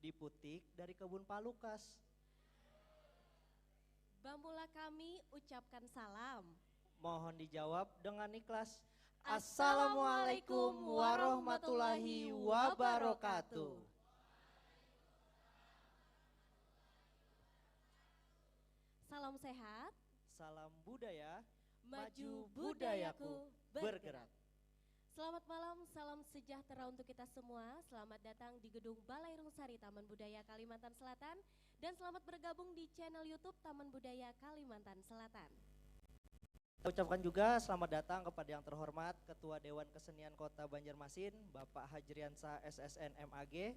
diputik dari kebun Palukas. Bambulah kami ucapkan salam. Mohon dijawab dengan ikhlas. Assalamualaikum warahmatullahi wabarakatuh. Salam sehat, Salam budaya, maju budayaku bergerak. Selamat malam, salam sejahtera untuk kita semua. Selamat datang di Gedung Balai Rungsari Taman Budaya Kalimantan Selatan. Dan selamat bergabung di channel YouTube Taman Budaya Kalimantan Selatan. Saya ucapkan juga selamat datang kepada yang terhormat Ketua Dewan Kesenian Kota Banjarmasin, Bapak Hajriansah SSN MAG.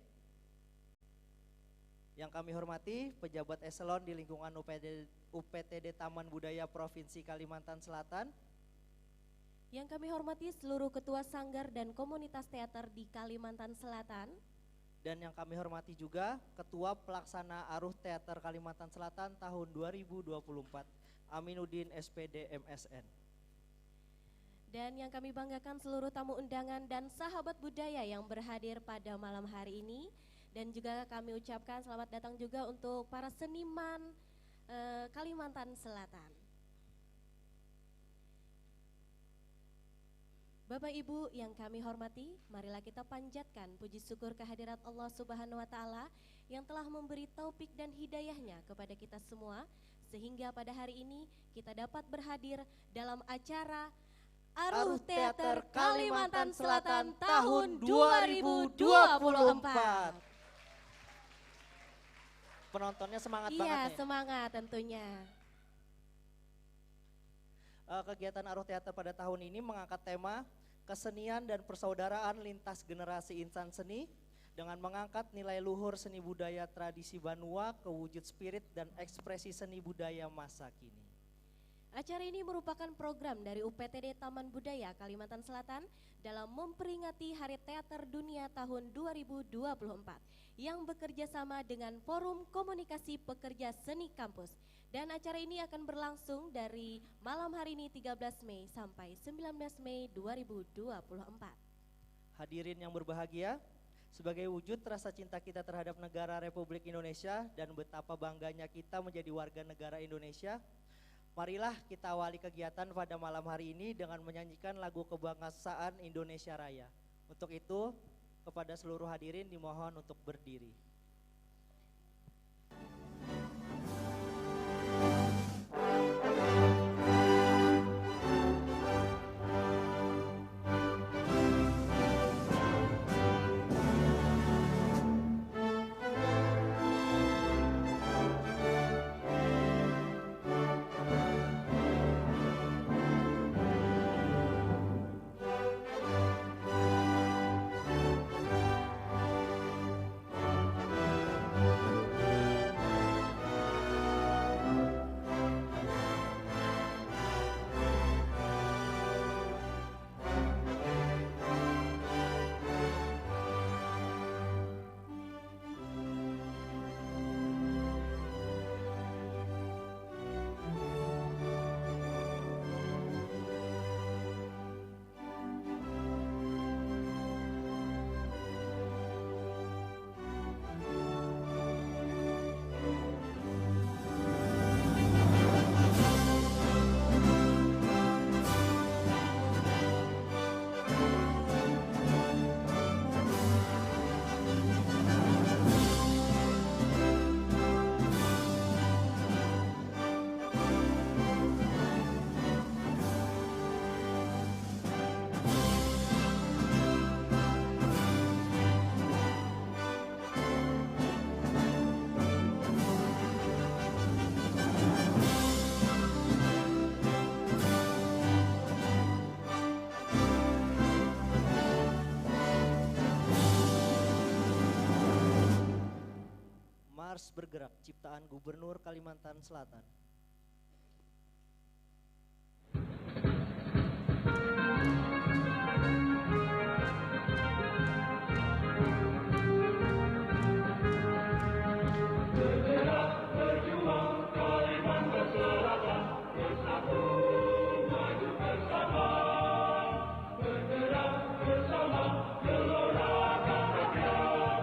Yang kami hormati pejabat eselon di lingkungan UPTD Taman Budaya Provinsi Kalimantan Selatan. Yang kami hormati seluruh ketua sanggar dan komunitas teater di Kalimantan Selatan. Dan yang kami hormati juga Ketua Pelaksana Aruh Teater Kalimantan Selatan tahun 2024, Aminuddin SPD MSN. Dan yang kami banggakan seluruh tamu undangan dan sahabat budaya yang berhadir pada malam hari ini. Dan juga kami ucapkan selamat datang juga untuk para seniman Kalimantan Selatan. Bapak Ibu yang kami hormati, marilah kita panjatkan puji syukur kehadirat Allah Subhanahu wa Ta'ala yang telah memberi taufik dan hidayahnya kepada kita semua, sehingga pada hari ini kita dapat berhadir dalam acara Aruh Teater Kalimantan Selatan tahun 2024. Penontonnya semangat banget. Iya, semangat tentunya. Kegiatan Aruh Teater pada tahun ini mengangkat tema kesenian dan persaudaraan lintas generasi insan seni dengan mengangkat nilai luhur seni budaya tradisi Banua ke wujud spirit dan ekspresi seni budaya masa kini. Acara ini merupakan program dari UPTD Taman Budaya Kalimantan Selatan dalam memperingati Hari Teater Dunia tahun 2024 yang bekerja sama dengan Forum Komunikasi Pekerja Seni Kampus. Dan acara ini akan berlangsung dari malam hari ini 13 Mei sampai 19 Mei 2024. Hadirin yang berbahagia, sebagai wujud rasa cinta kita terhadap negara Republik Indonesia dan betapa bangganya kita menjadi warga negara Indonesia, marilah kita awali kegiatan pada malam hari ini dengan menyanyikan lagu kebangsaan Indonesia Raya. Untuk itu, kepada seluruh hadirin dimohon untuk berdiri. Mars Bergerak, ciptaan Gubernur Kalimantan Selatan. Bersama gelora rakyat,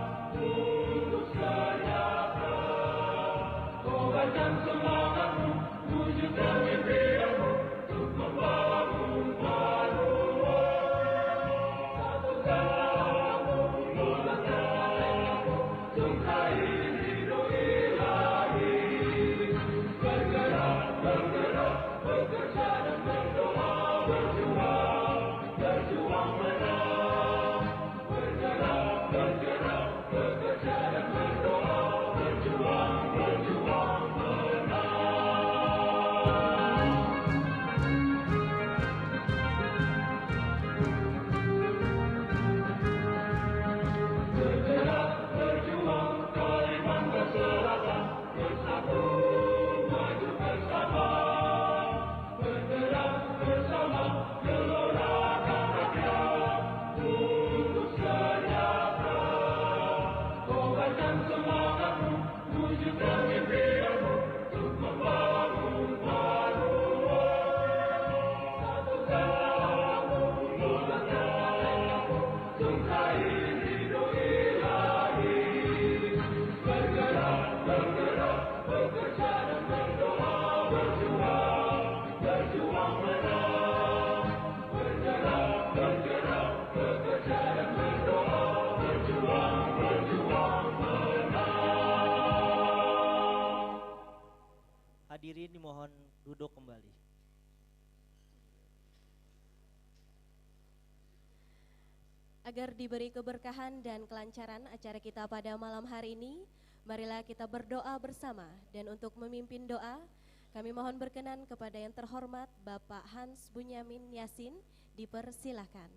Hadirin dimohon duduk kembali. Agar diberi keberkahan dan kelancaran acara kita pada malam hari ini, marilah kita berdoa bersama. Dan untuk memimpin doa, kami mohon berkenan kepada yang terhormat Bapak Hans Bunyamin Yasin, dipersilahkan.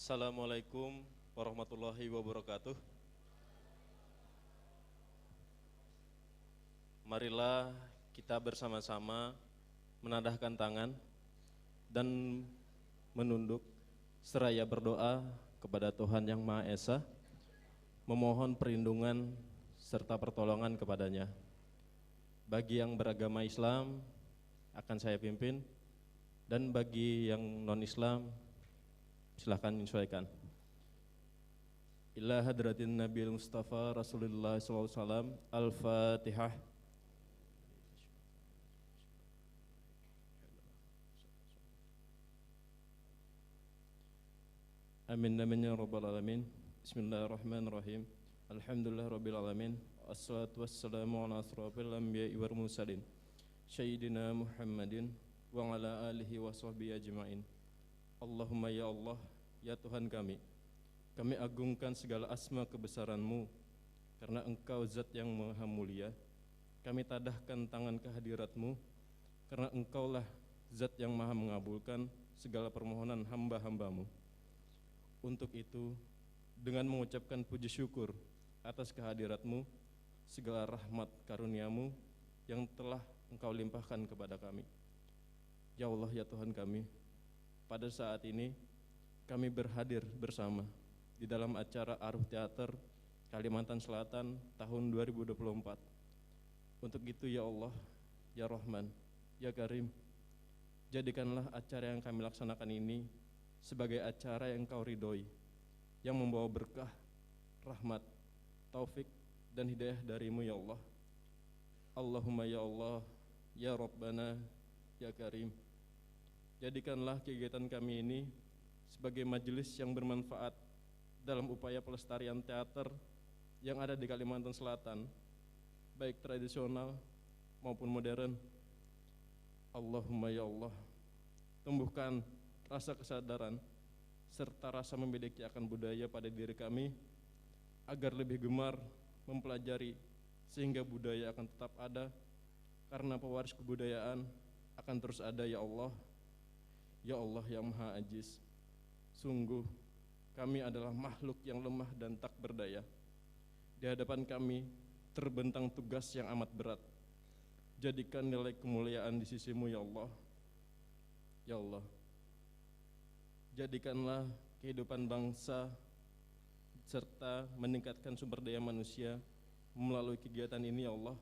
Assalamualaikum warahmatullahi wabarakatuh. Marilah kita bersama-sama menadahkan tangan dan menunduk seraya berdoa kepada Tuhan Yang Maha Esa, memohon perlindungan serta pertolongan kepadanya. Bagi yang beragama Islam akan saya pimpin, dan bagi yang non-Islam silahkan menyesuaikan. Ila hadratin Nabil Mustafa Rasulullah SAW. Al-Fatihah. Amin amin ya rabbal alamin. Bismillahirrahmanirrahim. Alhamdulillah rabbil alamin. Assalatu wassalamu ala asrafil anbiya'i wal mursalin Sayyidina Muhammadin wa ala alihi wa sahbihi ajma'in. Allahumma ya Allah, ya Tuhan kami agungkan segala asma kebesaran-Mu, karena Engkau zat yang maha mulia. Kami tadahkan tangan kehadirat-Mu, karena Engkaulah zat yang maha mengabulkan segala permohonan hamba-hamba-Mu. Untuk itu, dengan mengucapkan puji syukur atas kehadirat-Mu, segala rahmat karunia-Mu yang telah Engkau limpahkan kepada kami. Ya Allah, ya Tuhan kami, pada saat ini kami berhadir bersama di dalam acara Aruh Teater Kalimantan Selatan tahun 2024. Untuk itu ya Allah, ya Rahman, ya Karim, jadikanlah acara yang kami laksanakan ini sebagai acara yang Kau ridhoi, yang membawa berkah, rahmat, taufik, dan hidayah dari-Mu ya Allah. Allahumma ya Allah, ya Rabbana, ya Karim, jadikanlah kegiatan kami ini sebagai majelis yang bermanfaat dalam upaya pelestarian teater yang ada di Kalimantan Selatan, baik tradisional maupun modern. Allahumma ya Allah, tumbuhkan rasa kesadaran serta rasa memiliki akan budaya pada diri kami, agar lebih gemar mempelajari, sehingga budaya akan tetap ada, karena pewaris kebudayaan akan terus ada ya Allah. Ya Allah yang Maha Ajiz, sungguh kami adalah makhluk yang lemah dan tak berdaya. Di hadapan kami terbentang tugas yang amat berat. Jadikan nilai kemuliaan di sisi-Mu ya Allah. Ya Allah, jadikanlah kehidupan bangsa serta meningkatkan sumber daya manusia melalui kegiatan ini ya Allah.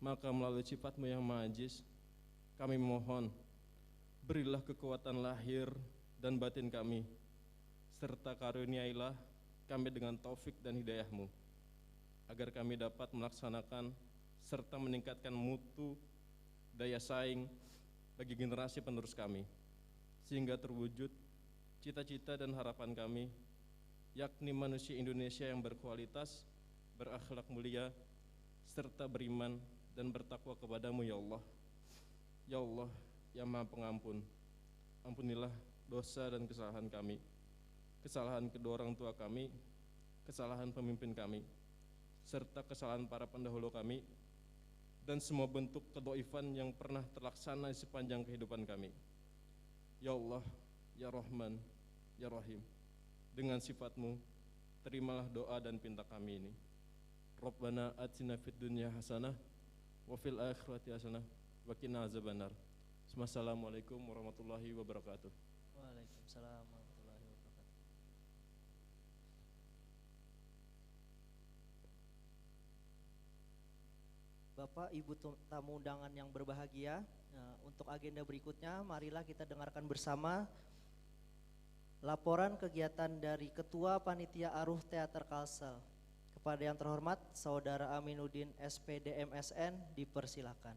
Maka melalui sifat-Mu yang Maha Ajiz, kami mohon berilah kekuatan lahir dan batin kami, serta karuniailah kami dengan taufik dan hidayah-Mu, agar kami dapat melaksanakan serta meningkatkan mutu daya saing bagi generasi penerus kami, sehingga terwujud cita-cita dan harapan kami yakni manusia Indonesia yang berkualitas, berakhlak mulia, serta beriman dan bertakwa kepadamu ya Allah. Ya Allah, yang Maha Pengampun, ampunilah dosa dan kesalahan kami, kesalahan kedua orang tua kami, kesalahan pemimpin kami, serta kesalahan para pendahulu kami, dan semua bentuk kedoifan yang pernah terlaksana di sepanjang kehidupan kami. Ya Allah, ya Rahman, ya Rahim, dengan sifat-Mu, terimalah doa dan pinta kami ini. Rabbana atina fid dunya hasanah wa fil akhirati hasanah wa qina azabannar. Assalamualaikum warahmatullahi wabarakatuh. Waalaikumsalam warahmatullahi wabarakatuh. Bapak, Ibu tamu undangan yang berbahagia, untuk agenda berikutnya marilah kita dengarkan bersama laporan kegiatan dari Ketua Panitia Aruh Teater Kalsel. Kepada yang terhormat Saudara Aminuddin SPD MSN, dipersilakan.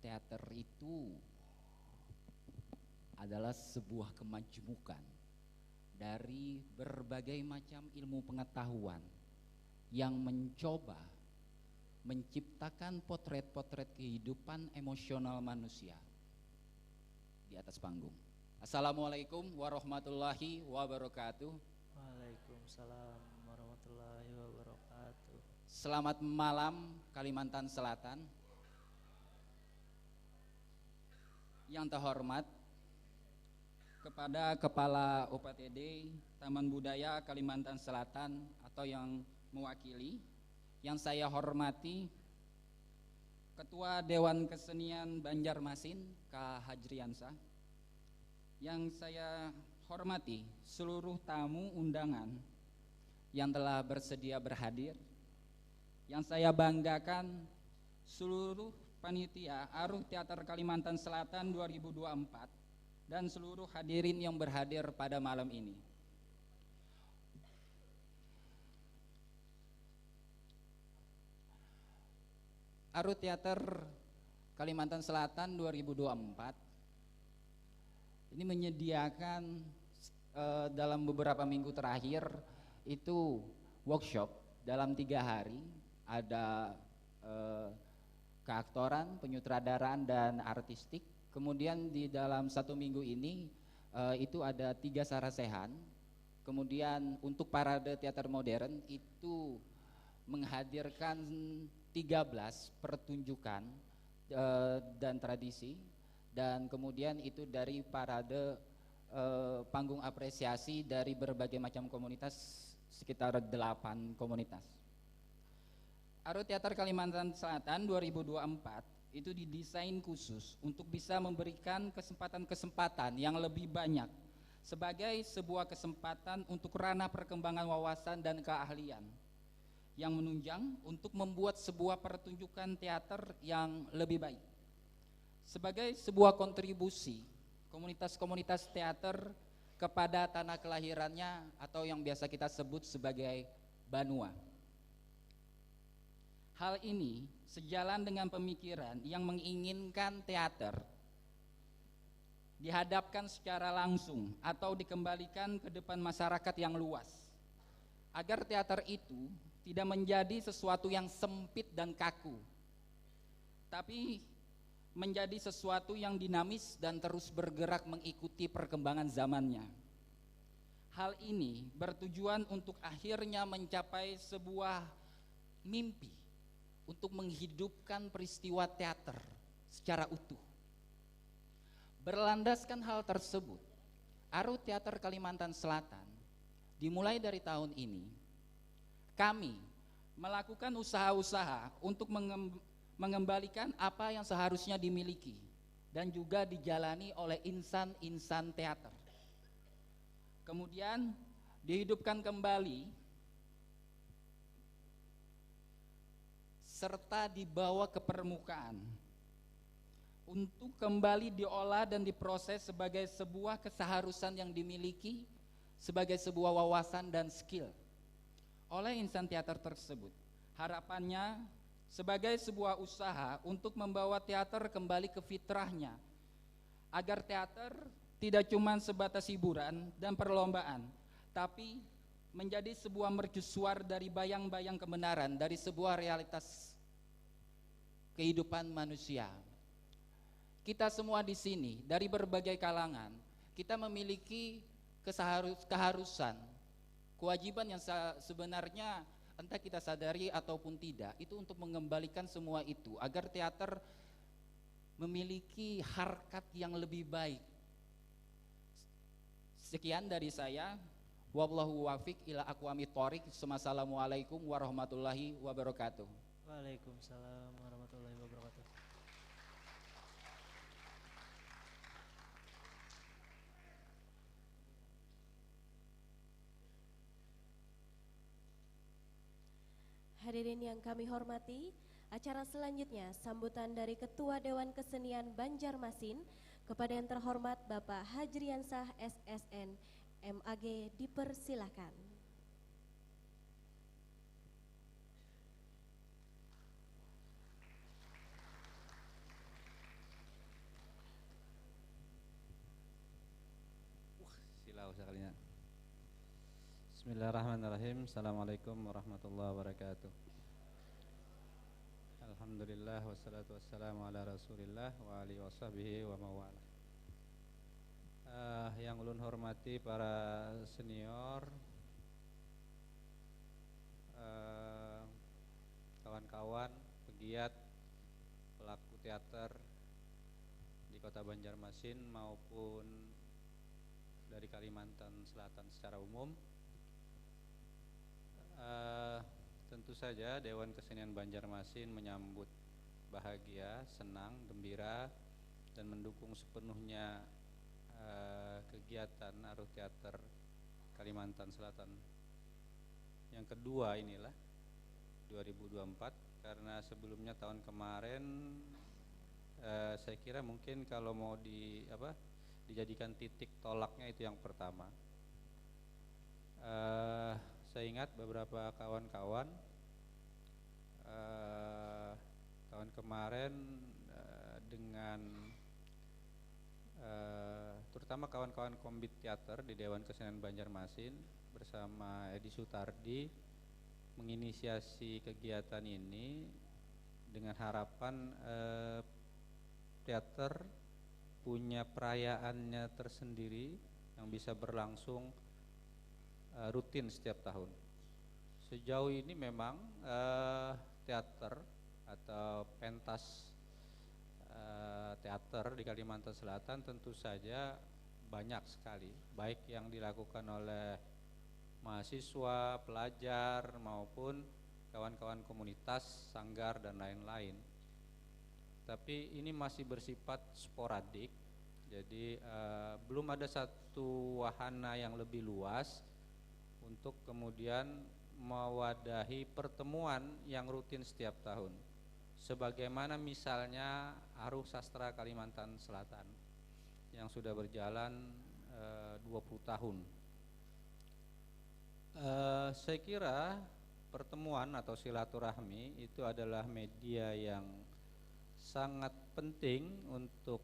Teater itu adalah sebuah kemajmukan dari berbagai macam ilmu pengetahuan yang mencoba menciptakan potret-potret kehidupan emosional manusia di atas panggung. Assalamualaikum warahmatullahi wabarakatuh. Waalaikumsalam warahmatullahi wabarakatuh. Selamat malam Kalimantan Selatan. Yang terhormat kepada Kepala UPTD Taman Budaya Kalimantan Selatan atau yang mewakili, yang saya hormati Ketua Dewan Kesenian Banjarmasin Kak Hajriansah, yang saya hormati seluruh tamu undangan yang telah bersedia berhadir, yang saya banggakan seluruh Panitia Aruh Teater Kalimantan Selatan 2024 dan seluruh hadirin yang berhadir pada malam ini. Aruh Teater Kalimantan Selatan 2024 ini menyediakan dalam beberapa minggu terakhir itu workshop dalam 3 hari, ada keaktoran, penyutradaraan, dan artistik. Kemudian di dalam 1 minggu ini itu ada 3 sarasehan. Kemudian untuk parade teater modern itu menghadirkan 13 pertunjukan dan tradisi, dan kemudian itu dari parade panggung apresiasi dari berbagai macam komunitas, sekitar 8 komunitas. Aruh Teater Kalimantan Selatan 2024 itu didesain khusus untuk bisa memberikan kesempatan-kesempatan yang lebih banyak sebagai sebuah kesempatan untuk ranah perkembangan wawasan dan keahlian yang menunjang untuk membuat sebuah pertunjukan teater yang lebih baik. Sebagai sebuah kontribusi komunitas-komunitas teater kepada tanah kelahirannya atau yang biasa kita sebut sebagai Banua. Hal ini sejalan dengan pemikiran yang menginginkan teater dihadapkan secara langsung atau dikembalikan ke depan masyarakat yang luas, agar teater itu tidak menjadi sesuatu yang sempit dan kaku, tapi menjadi sesuatu yang dinamis dan terus bergerak mengikuti perkembangan zamannya. Hal ini bertujuan untuk akhirnya mencapai sebuah mimpi untuk menghidupkan peristiwa teater secara utuh. Berlandaskan hal tersebut, Aruh Teater Kalimantan Selatan dimulai dari tahun ini, kami melakukan usaha-usaha untuk mengembalikan apa yang seharusnya dimiliki dan juga dijalani oleh insan-insan teater. Kemudian dihidupkan kembali serta dibawa ke permukaan untuk kembali diolah dan diproses sebagai sebuah keseharusan yang dimiliki, sebagai sebuah wawasan dan skill oleh insan teater tersebut. Harapannya sebagai sebuah usaha untuk membawa teater kembali ke fitrahnya, agar teater tidak cuma sebatas hiburan dan perlombaan, tapi menjadi sebuah mercusuar dari bayang-bayang kebenaran, dari sebuah realitas kehidupan manusia. Kita semua di sini dari berbagai kalangan, kita memiliki keharusan, kewajiban yang sebenarnya entah kita sadari ataupun tidak, itu untuk mengembalikan semua itu agar teater memiliki harkat yang lebih baik. Sekian dari saya. Wallahu wafiq ila aqwamit thoriq. Assalamualaikum warahmatullahi wabarakatuh. Waalaikumsalam warahmatullahi wabarakatuh. Hadirin yang kami hormati, acara selanjutnya sambutan dari Ketua Dewan Kesenian Banjarmasin kepada yang terhormat Bapak Hajriansah SSN MAG, dipersilahkan. Silau sekalinya. Bismillahirrahmanirrahim. Assalamualaikum warahmatullahi wabarakatuh. Alhamdulillah wassalatu wassalamu ala rasulillah wa alihi washabihi wa mawala. Yang ulun hormati para senior, kawan-kawan pegiat pelaku teater di Kota Banjarmasin maupun dari Kalimantan Selatan secara umum. Tentu saja Dewan Kesenian Banjarmasin menyambut bahagia, senang, gembira dan mendukung sepenuhnya kegiatan Aruh Teater Kalimantan Selatan yang kedua inilah 2024, karena sebelumnya tahun kemarin saya kira mungkin kalau mau dijadikan titik tolaknya itu yang pertama. Saya ingat beberapa kawan-kawan tahun kemarin dengan terutama kawan-kawan Kombit Teater di Dewan Kesenian Banjarmasin bersama Edi Sutardi menginisiasi kegiatan ini dengan harapan teater punya perayaannya tersendiri yang bisa berlangsung rutin setiap tahun. Sejauh ini memang teater atau pentas teater di Kalimantan Selatan tentu saja banyak sekali, baik yang dilakukan oleh mahasiswa, pelajar maupun kawan-kawan komunitas, sanggar dan lain-lain. Tapi ini masih bersifat sporadik, jadi belum ada satu wahana yang lebih luas untuk kemudian mewadahi pertemuan yang rutin setiap tahun. Sebagaimana misalnya Aruh Sastra Kalimantan Selatan yang sudah berjalan 20 tahun. Saya kira pertemuan atau silaturahmi itu adalah media yang sangat penting untuk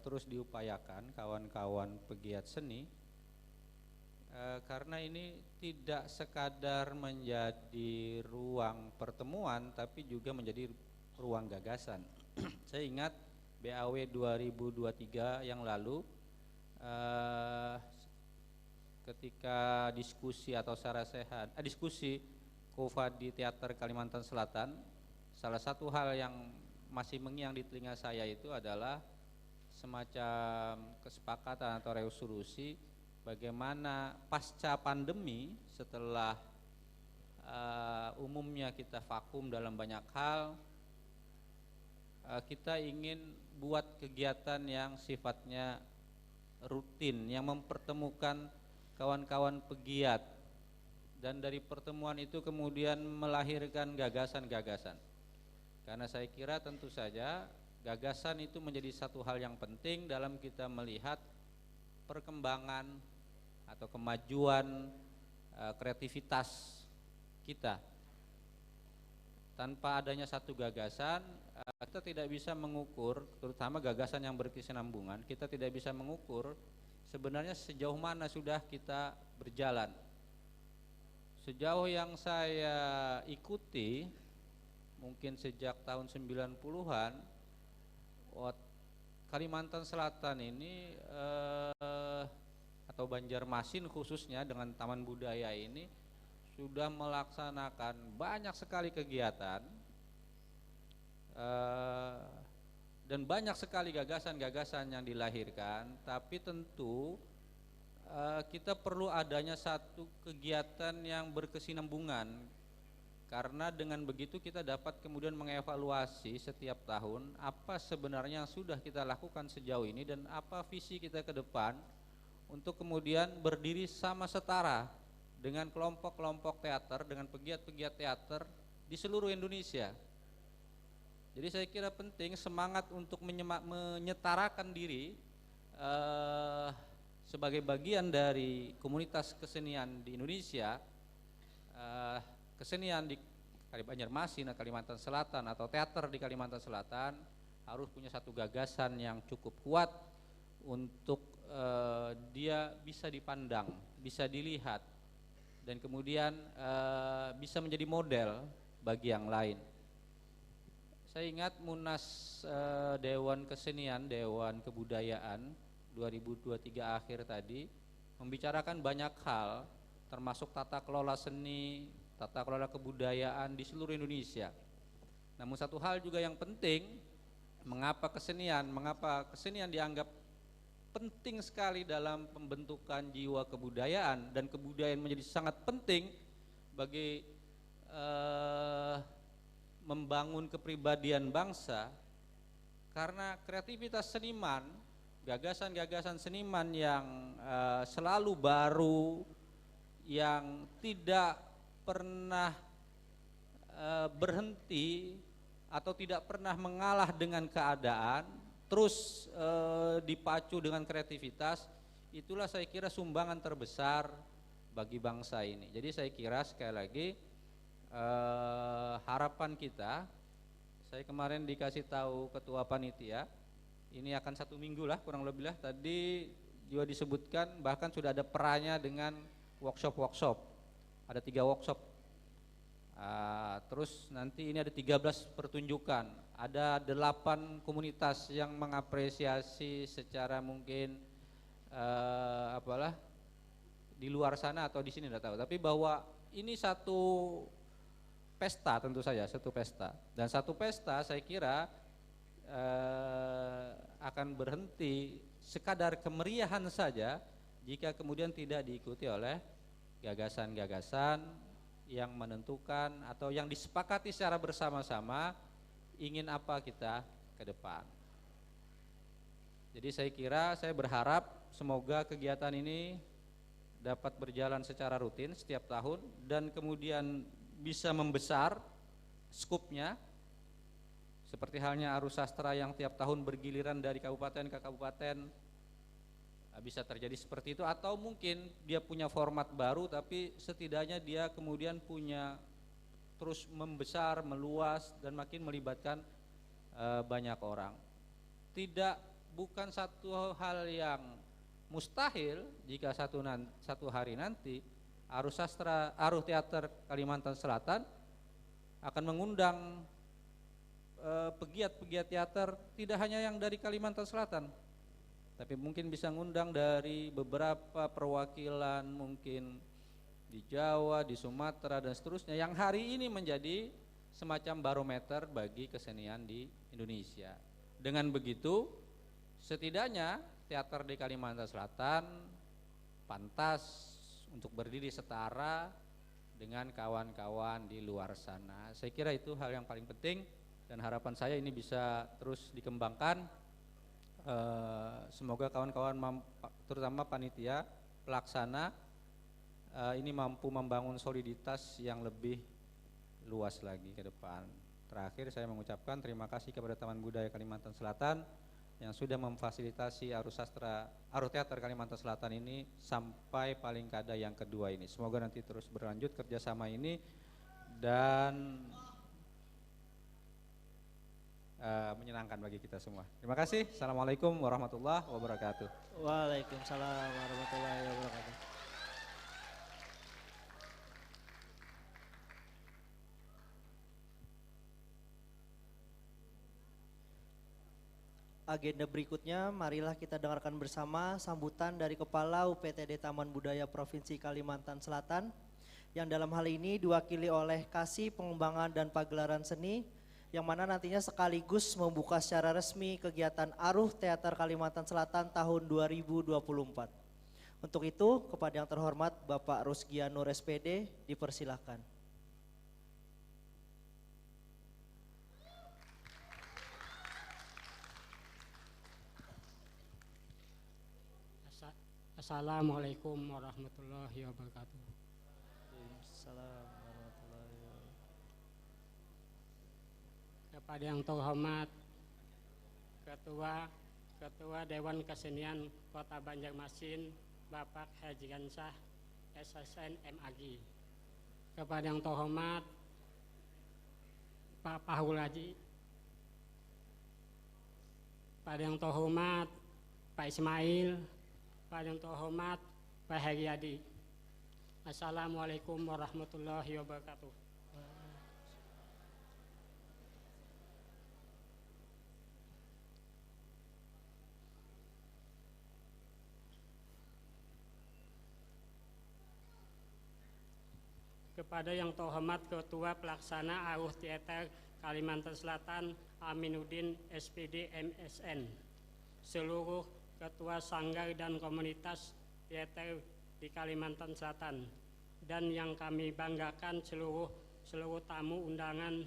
terus diupayakan kawan-kawan pegiat seni, karena ini tidak sekadar menjadi ruang pertemuan tapi juga menjadi ruang gagasan. Saya ingat BAW 2023 yang lalu ketika diskusi atau sarasehan diskusi KOFA di Teater Kalimantan Selatan, salah satu hal yang masih mengiang di telinga saya itu adalah semacam kesepakatan atau resolusi bagaimana pasca pandemi, setelah umumnya kita vakum dalam banyak hal, kita ingin buat kegiatan yang sifatnya rutin, yang mempertemukan kawan-kawan pegiat, dan dari pertemuan itu kemudian melahirkan gagasan-gagasan. Karena saya kira tentu saja Gagasan itu menjadi satu hal yang penting dalam kita melihat perkembangan atau kemajuan kreativitas kita. Tanpa adanya satu gagasan, kita tidak bisa mengukur, terutama gagasan yang berkesinambungan, kita tidak bisa mengukur sebenarnya sejauh mana sudah kita berjalan. Sejauh yang saya ikuti, mungkin sejak tahun 90-an, Kalimantan Selatan ini atau Banjarmasin khususnya dengan Taman Budaya ini sudah melaksanakan banyak sekali kegiatan dan banyak sekali gagasan-gagasan yang dilahirkan. Tapi tentu kita perlu adanya satu kegiatan yang berkesinambungan, karena dengan begitu kita dapat kemudian mengevaluasi setiap tahun apa sebenarnya yang sudah kita lakukan sejauh ini dan apa visi kita ke depan untuk kemudian berdiri sama setara dengan kelompok-kelompok teater, dengan pegiat-pegiat teater di seluruh Indonesia. Jadi saya kira penting semangat untuk menyetarakan diri sebagai bagian dari komunitas kesenian di Indonesia, kesenian di Banjarmasin, Kalimantan Selatan atau teater di Kalimantan Selatan harus punya satu gagasan yang cukup kuat untuk dia bisa dipandang, bisa dilihat, dan kemudian bisa menjadi model bagi yang lain. Saya ingat Munas Dewan Kesenian, Dewan Kebudayaan 2023 akhir tadi membicarakan banyak hal, termasuk tata kelola seni, tata kelola kebudayaan di seluruh Indonesia. Namun satu hal juga yang penting, mengapa kesenian dianggap penting sekali dalam pembentukan jiwa kebudayaan, dan kebudayaan menjadi sangat penting bagi membangun kepribadian bangsa, karena kreativitas seniman, gagasan-gagasan seniman yang selalu baru, yang tidak pernah berhenti atau tidak pernah mengalah dengan keadaan, terus dipacu dengan kreativitas, itulah saya kira sumbangan terbesar bagi bangsa ini. Jadi saya kira sekali lagi harapan kita, saya kemarin dikasih tahu ketua panitia, ini akan 1 minggu lah kurang lebih lah, tadi juga disebutkan bahkan sudah ada perannya dengan workshop, ada 3 workshop, terus nanti ini ada 13 pertunjukan, ada 8 komunitas yang mengapresiasi secara mungkin di luar sana atau di sini tidak tahu, tapi bahwa ini satu pesta, tentu saja satu pesta, dan satu pesta saya kira akan berhenti sekadar kemeriahan saja jika kemudian tidak diikuti oleh gagasan-gagasan yang menentukan atau yang disepakati secara bersama-sama ingin apa kita ke depan. Jadi saya berharap semoga kegiatan ini dapat berjalan secara rutin setiap tahun dan kemudian bisa membesar skupnya, seperti halnya Arus Sastra yang tiap tahun bergiliran dari kabupaten ke kabupaten, bisa terjadi seperti itu. Atau mungkin dia punya format baru, tapi setidaknya dia kemudian punya terus membesar, meluas, dan makin melibatkan banyak orang. Bukan satu hal yang mustahil jika satu hari nanti Arus Teater Kalimantan Selatan akan mengundang pegiat-pegiat teater tidak hanya yang dari Kalimantan Selatan, tapi mungkin bisa ngundang dari beberapa perwakilan mungkin di Jawa, di Sumatera dan seterusnya, yang hari ini menjadi semacam barometer bagi kesenian di Indonesia. Dengan begitu setidaknya teater di Kalimantan Selatan pantas untuk berdiri setara dengan kawan-kawan di luar sana. Saya kira itu hal yang paling penting dan harapan saya ini bisa terus dikembangkan. Semoga kawan-kawan terutama panitia pelaksana ini mampu membangun soliditas yang lebih luas lagi ke depan. Terakhir saya mengucapkan terima kasih kepada Taman Budaya Kalimantan Selatan yang sudah memfasilitasi Arus Teater Kalimantan Selatan ini sampai paling kada yang kedua ini. Semoga nanti terus berlanjut kerjasama ini dan menyenangkan bagi kita semua. Terima kasih. Assalamualaikum warahmatullahi wabarakatuh. Waalaikumsalam warahmatullahi wabarakatuh. Agenda berikutnya, marilah kita dengarkan bersama sambutan dari Kepala UPTD Taman Budaya Provinsi Kalimantan Selatan yang dalam hal ini diwakili oleh Kasih Pengembangan dan Pagelaran Seni yang mana nantinya sekaligus membuka secara resmi kegiatan Aruh Teater Kalimantan Selatan tahun 2024. Untuk itu, kepada yang terhormat Bapak Rusgianur SPD dipersilahkan. Assalamualaikum warahmatullahi wabarakatuh. Waalaikumsalam warahmatullahi wabarakatuh. Kepada yang terhormat Ketua Dewan Kesenian Kota Banjarmasin Bapak Haji Gansah SSN MAG. Kepada yang terhormat Pak Pahul Haji. Kepada yang terhormat Pak Ismail. Kepada yang terhormat Pak Heriadi. Assalamualaikum warahmatullahi wabarakatuh. Kepada yang terhormat Ketua Pelaksana Aruh Teater Kalimantan Selatan Aminuddin SPD MSN, seluruh Ketua Sanggar dan Komunitas Teater di Kalimantan Selatan, dan yang kami banggakan seluruh tamu undangan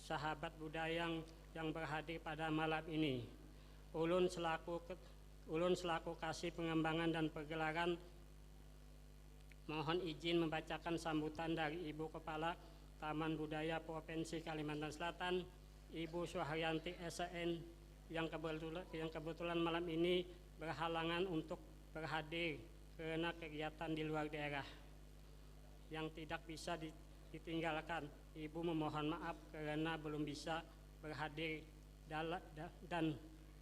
sahabat budaya yang berhadir pada malam ini. Ulun selaku Kasih Pengembangan dan Pagelaran mohon izin membacakan sambutan dari Ibu Kepala Taman Budaya Provinsi Kalimantan Selatan, Ibu Suharyanti SN, yang kebetulan malam ini berhalangan untuk berhadir karena kegiatan di luar daerah yang tidak bisa ditinggalkan. Ibu memohon maaf karena belum bisa berhadir dan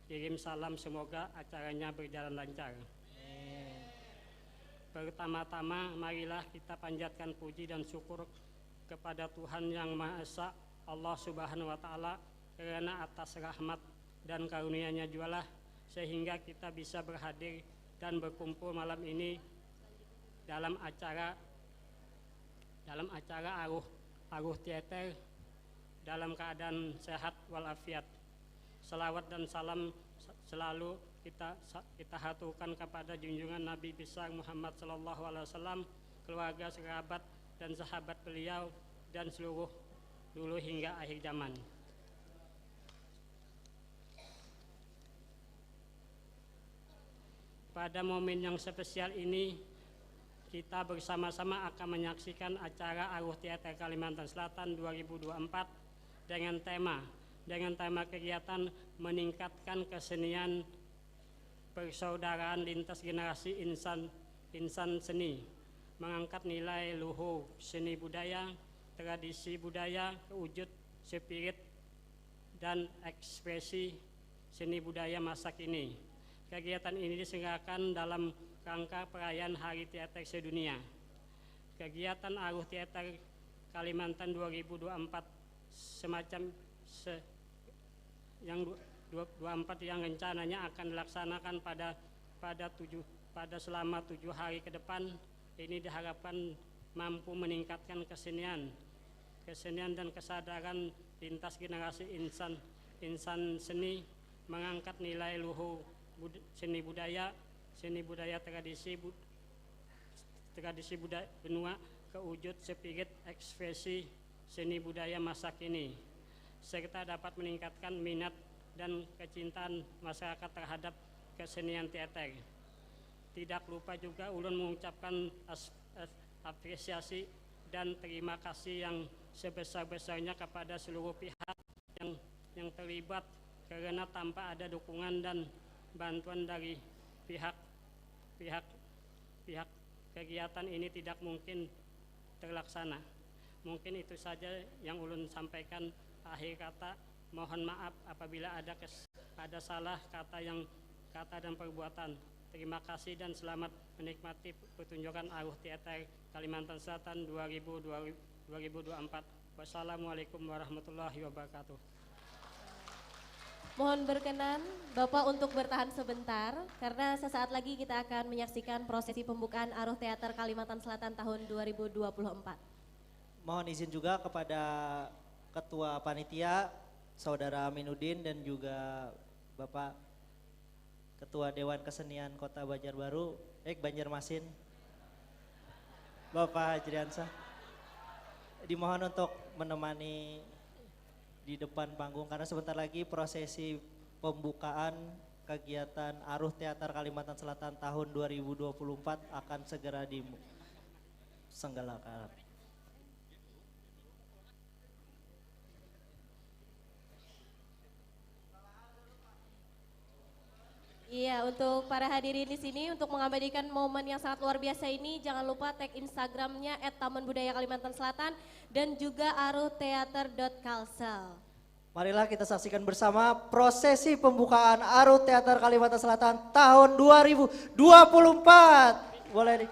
kirim salam semoga acaranya berjalan lancar. Pertama-tama marilah kita panjatkan puji dan syukur kepada Tuhan Yang Maha Esa, Allah Subhanahu wa Ta'ala, karena atas rahmat dan karunia-Nya jualah sehingga kita bisa berhadir dan berkumpul malam ini dalam acara Aruh Teater dalam keadaan sehat walafiat. Selawat dan salam selalu kita haturkan kepada junjungan Nabi besar Muhammad sallallahu alaihi wasallam, keluarga, kerabat dan sahabat beliau dan seluruh dulu hingga akhir zaman. Pada momen yang spesial ini, kita bersama-sama akan menyaksikan acara Aruh Teater Kalimantan Selatan 2024 dengan tema kegiatan meningkatkan kesenian persaudaraan lintas generasi insan seni, mengangkat nilai luhur seni budaya, tradisi budaya, wujud spirit dan ekspresi seni budaya masa kini. Kegiatan ini diselenggarakan dalam rangka perayaan Hari Teater Sedunia. Kegiatan Aruh Teater Kalimantan 2024 yang 24 yang rencananya akan dilaksanakan pada selama 7 hari ke depan. Ini diharapkan mampu meningkatkan kesenian dan kesadaran lintas generasi insan seni, mengangkat nilai luhur seni budaya tradisi budaya benua ke wujud spirit ekspresi seni budaya masa kini, serta dapat meningkatkan minat dan kecintaan masyarakat terhadap kesenian teater. Tidak lupa juga ulun mengucapkan apresiasi dan terima kasih yang sebesar-besarnya kepada seluruh pihak yang terlibat, karena tanpa ada dukungan dan bantuan dari pihak kegiatan ini tidak mungkin terlaksana. Mungkin itu saja yang ulun sampaikan. Akhir kata, mohon maaf apabila ada salah kata dan perbuatan. Terima kasih dan selamat menikmati pertunjukan Aruh Teater Kalimantan Selatan 2024. Wassalamualaikum warahmatullahi wabarakatuh. Mohon berkenan Bapak untuk bertahan sebentar, karena sesaat lagi kita akan menyaksikan prosesi pembukaan Aruh Teater Kalimantan Selatan tahun 2024. Mohon izin juga kepada Ketua Panitia, Saudara Aminuddin, dan juga Bapak Ketua Dewan Kesenian Kota Banjarbaru, Banjarmasin, Bapak Hajriansah, dimohon untuk menemani di depan panggung karena sebentar lagi prosesi pembukaan kegiatan Aruh Teater Kalimantan Selatan tahun 2024 akan segera diselenggarakan. Iya, untuk para hadirin di sini untuk mengabadikan momen yang sangat luar biasa ini, jangan lupa tag Instagramnya @tamanbudaya_Kalimantan Selatan dan juga aruhteater.kalsel. Marilah kita saksikan bersama prosesi pembukaan Aruh Teater Kalimantan Selatan tahun 2024. Boleh nih.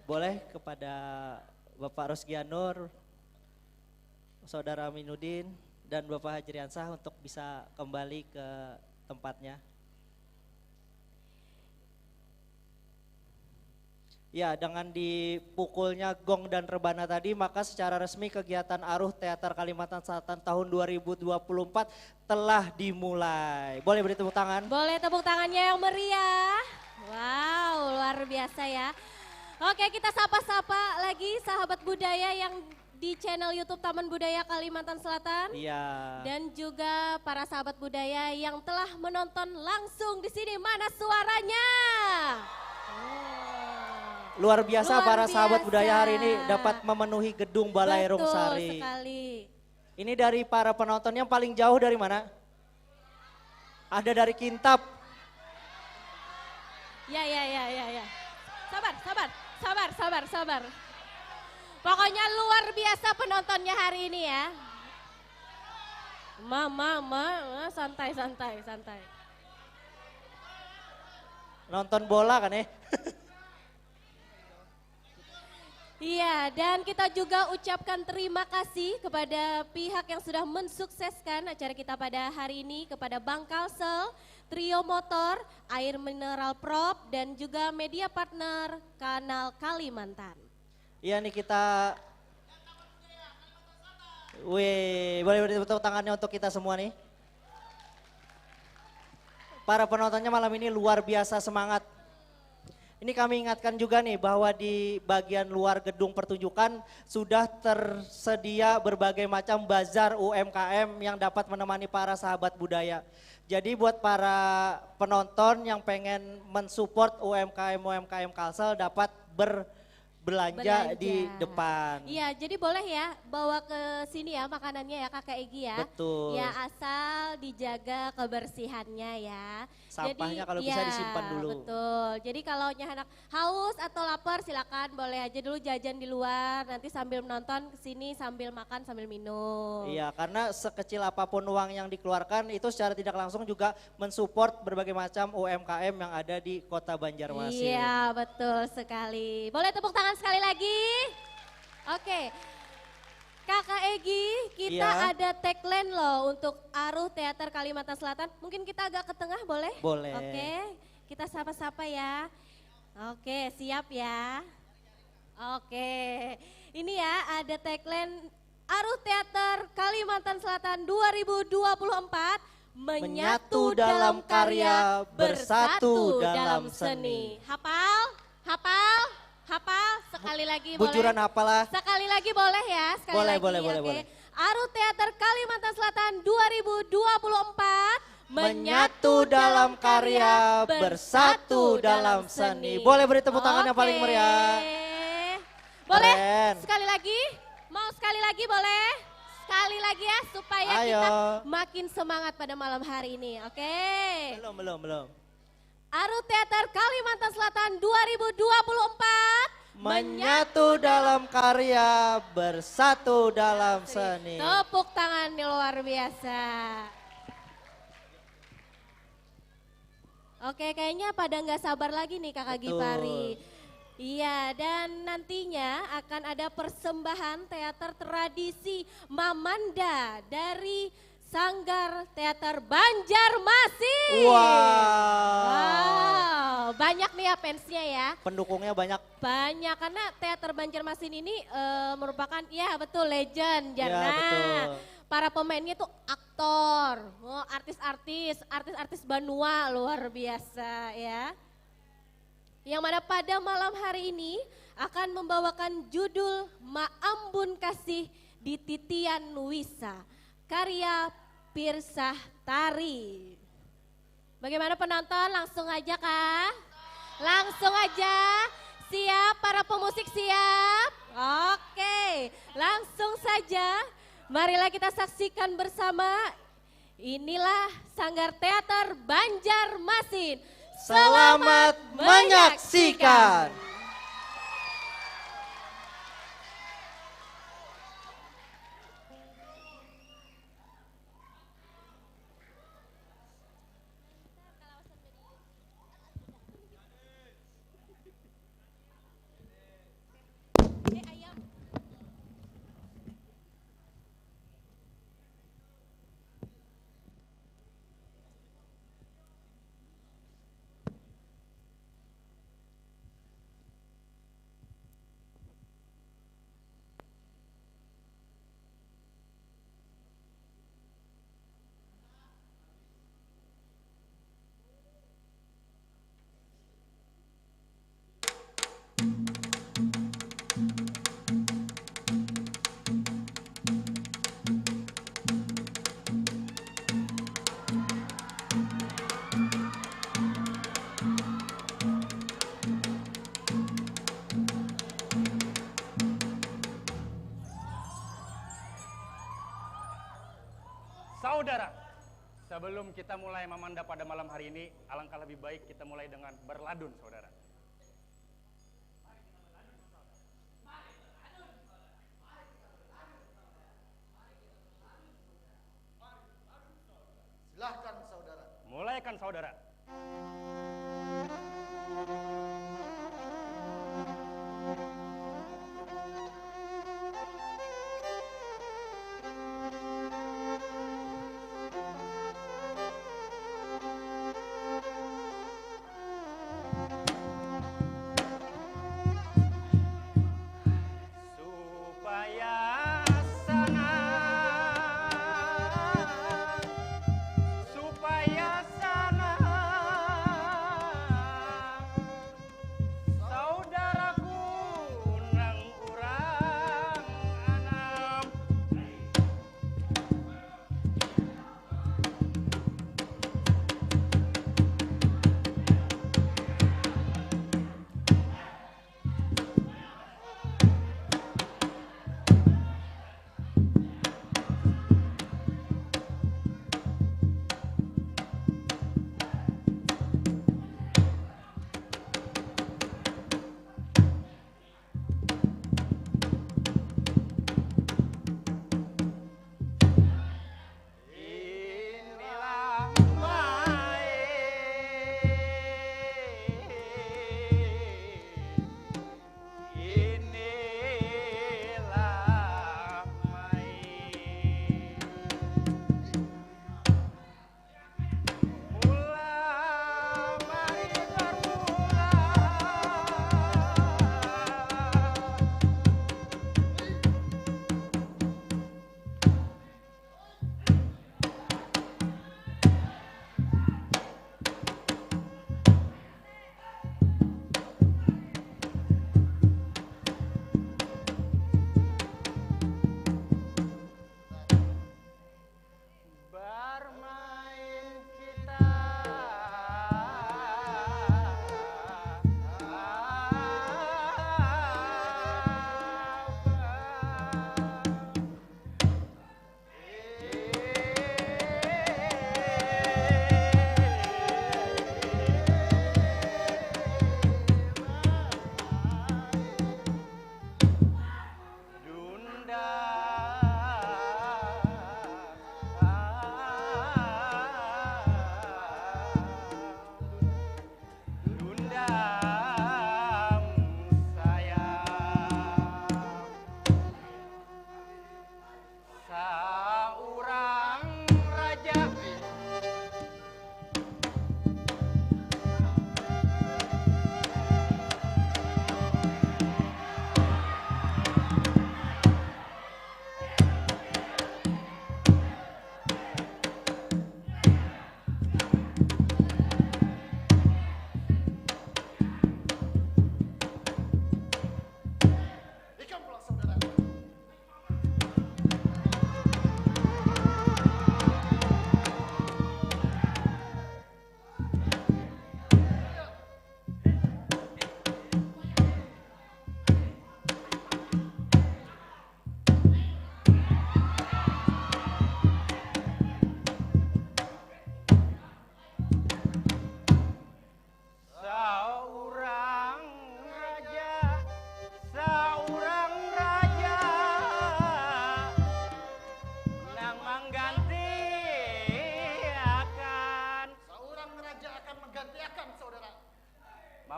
Boleh kepada Bapak Rosgianur, Saudara Aminuddin, dan Bapak Hajriansah untuk bisa kembali ke tempatnya. Ya, dengan dipukulnya gong dan rebana tadi, maka secara resmi kegiatan Aruh Teater Kalimantan Selatan tahun 2024 telah dimulai. Boleh beri tepuk tangan? Boleh tepuk tangannya yang meriah. Wow, luar biasa ya. Oke, kita sapa-sapa lagi sahabat budaya yang di channel YouTube Taman Budaya Kalimantan Selatan. Iya. Dan juga para sahabat budaya yang telah menonton langsung di sini. Mana suaranya? Luar biasa Luar para sahabat biasa. budaya hari ini dapat memenuhi gedung Balai Rungsari. Betul sekali. Ini dari para penonton yang paling jauh dari mana? Ada dari Kintab. Ya. Sabar. Pokoknya luar biasa penontonnya hari ini ya. Santai. Nonton bola kan ya? Iya, dan kita juga ucapkan terima kasih kepada pihak yang sudah mensukseskan acara kita pada hari ini, kepada Bank Kalsel, Trio Motor, Air Mineral Prop, dan juga media partner Kanal Kalimantan. Iya nih kita, boleh beri tepuk tangannya untuk kita semua nih. Para penontonnya malam ini luar biasa semangat. Ini kami ingatkan juga nih bahwa di bagian luar gedung pertunjukan sudah tersedia berbagai macam bazar UMKM yang dapat menemani para sahabat budaya. Jadi buat para penonton yang pengen mensupport UMKM Kalsel dapat berbelanja di depan. Iya, jadi boleh ya bawa ke sini ya makanannya ya Kakak Egi ya. Betul. Ya asal dijaga kebersihannya ya. Sampahnya kalau bisa disimpan dulu. Betul, jadi kalau anak haus atau lapar silakan boleh aja dulu jajan di luar. Nanti sambil menonton kesini sambil makan sambil minum. Iya, karena sekecil apapun uang yang dikeluarkan itu secara tidak langsung juga mensupport berbagai macam UMKM yang ada di Kota Banjarmasin. Iya, betul sekali. Boleh tepuk tangan sekali lagi? Oke. Kakak Egi, kita ada tagline loh untuk Aruh Teater Kalimantan Selatan. Mungkin kita agak ke tengah boleh? Boleh. Oke, kita sapa-sapa ya. Oke, siap ya. Oke, ini ya ada tagline Aruh Teater Kalimantan Selatan 2024. Menyatu dalam karya, bersatu dalam seni. Hafal? Sekali lagi Bujuran boleh? apalah. Sekali lagi boleh ya? Sekali Boleh, lagi, boleh, oke. boleh. Arut Teater Kalimantan Selatan 2024 Menyatu dalam karya, bersatu dalam seni. Boleh beri tepuk tangan yang paling meriah. Boleh Keren. sekali lagi? Mau sekali lagi boleh? Sekali lagi ya supaya Ayo. kita makin semangat pada malam hari ini. Oke. Belum. Arut Teater Kalimantan Selatan 2024 Menyatu dalam karya, bersatu dalam seni. Tepuk tangan luar biasa. Oke, kayaknya pada nggak sabar lagi nih Kakak Betul. Gipari. Iya, dan nantinya akan ada persembahan teater tradisi Mamanda dari Sanggar Teater Banjarmasin. Wow, banyak nih ya fansnya ya. Pendukungnya banyak. Banyak, karena Teater Banjarmasin ini merupakan, ya betul, legend. Ya, Nah, betul. para pemainnya tuh aktor, artis-artis Banua, luar biasa ya. Yang mana pada malam hari ini akan membawakan judul Maambun Kasih di Titian Wisa, karya Pirsah Tari. Bagaimana penonton, langsung aja kah? Langsung aja, siap para pemusik siap? Oke, langsung saja marilah kita saksikan bersama. Inilah Sanggar Teater Banjarmasin. Selamat menyaksikan. Saudara, sebelum kita mulai memanda pada malam hari ini, alangkah lebih baik kita mulai dengan berladun, saudara. Silahkan saudara. Mulaikan, saudara. Supaya sana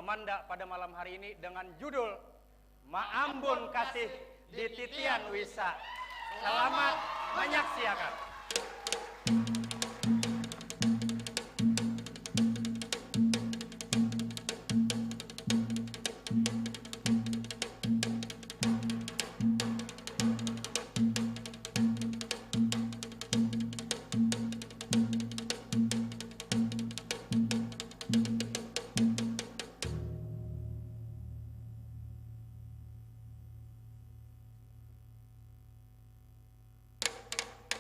Mamanda pada malam hari ini dengan judul Maambun Kasih di Titian Wisa. Selamat menyaksikan.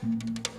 Thank you.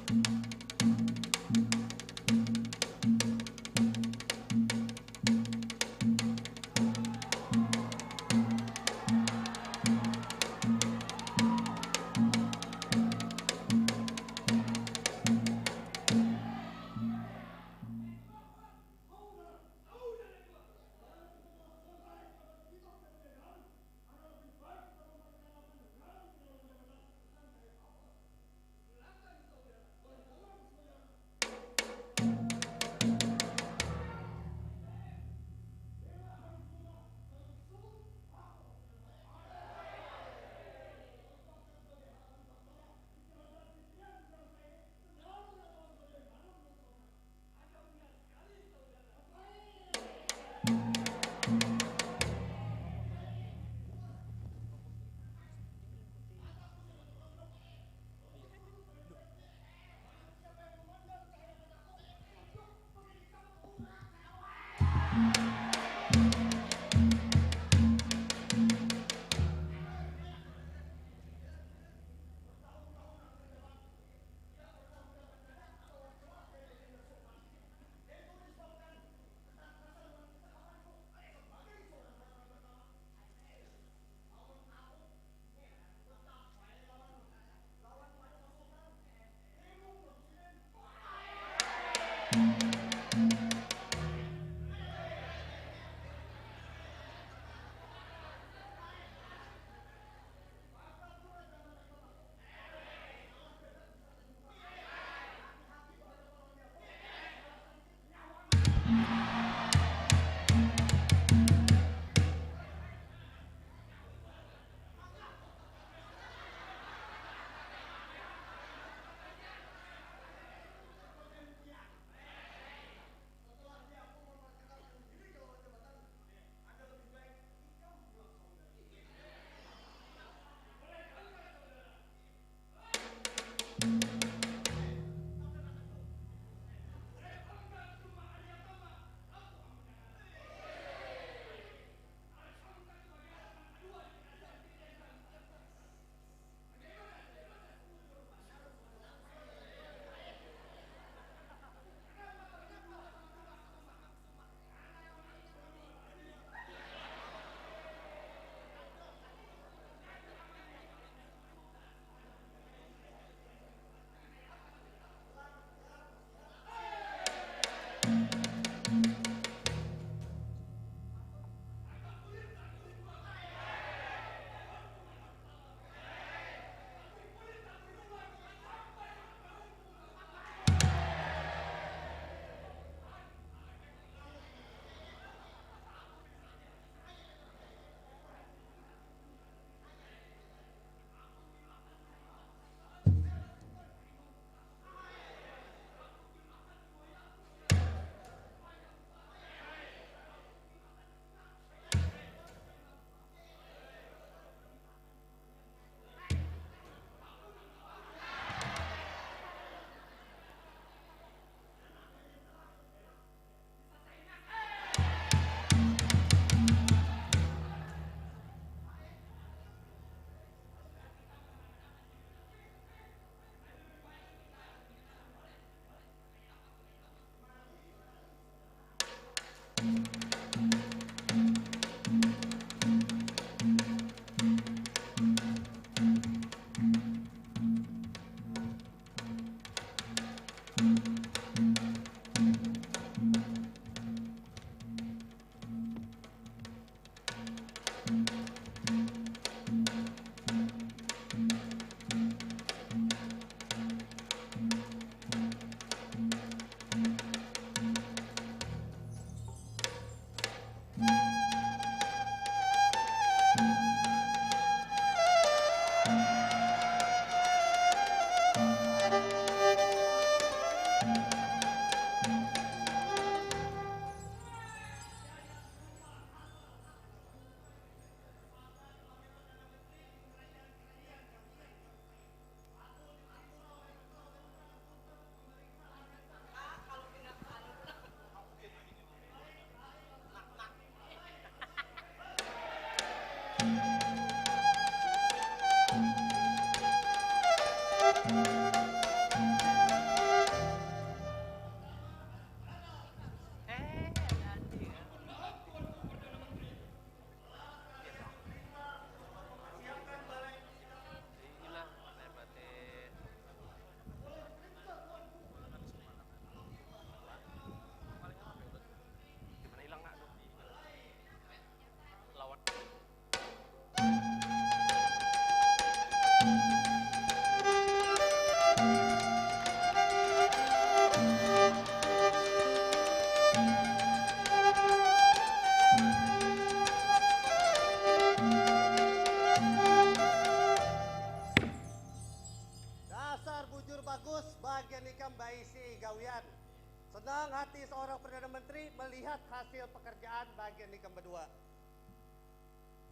Senang hati seorang Perdana Menteri melihat hasil pekerjaan bagian nikah berdua.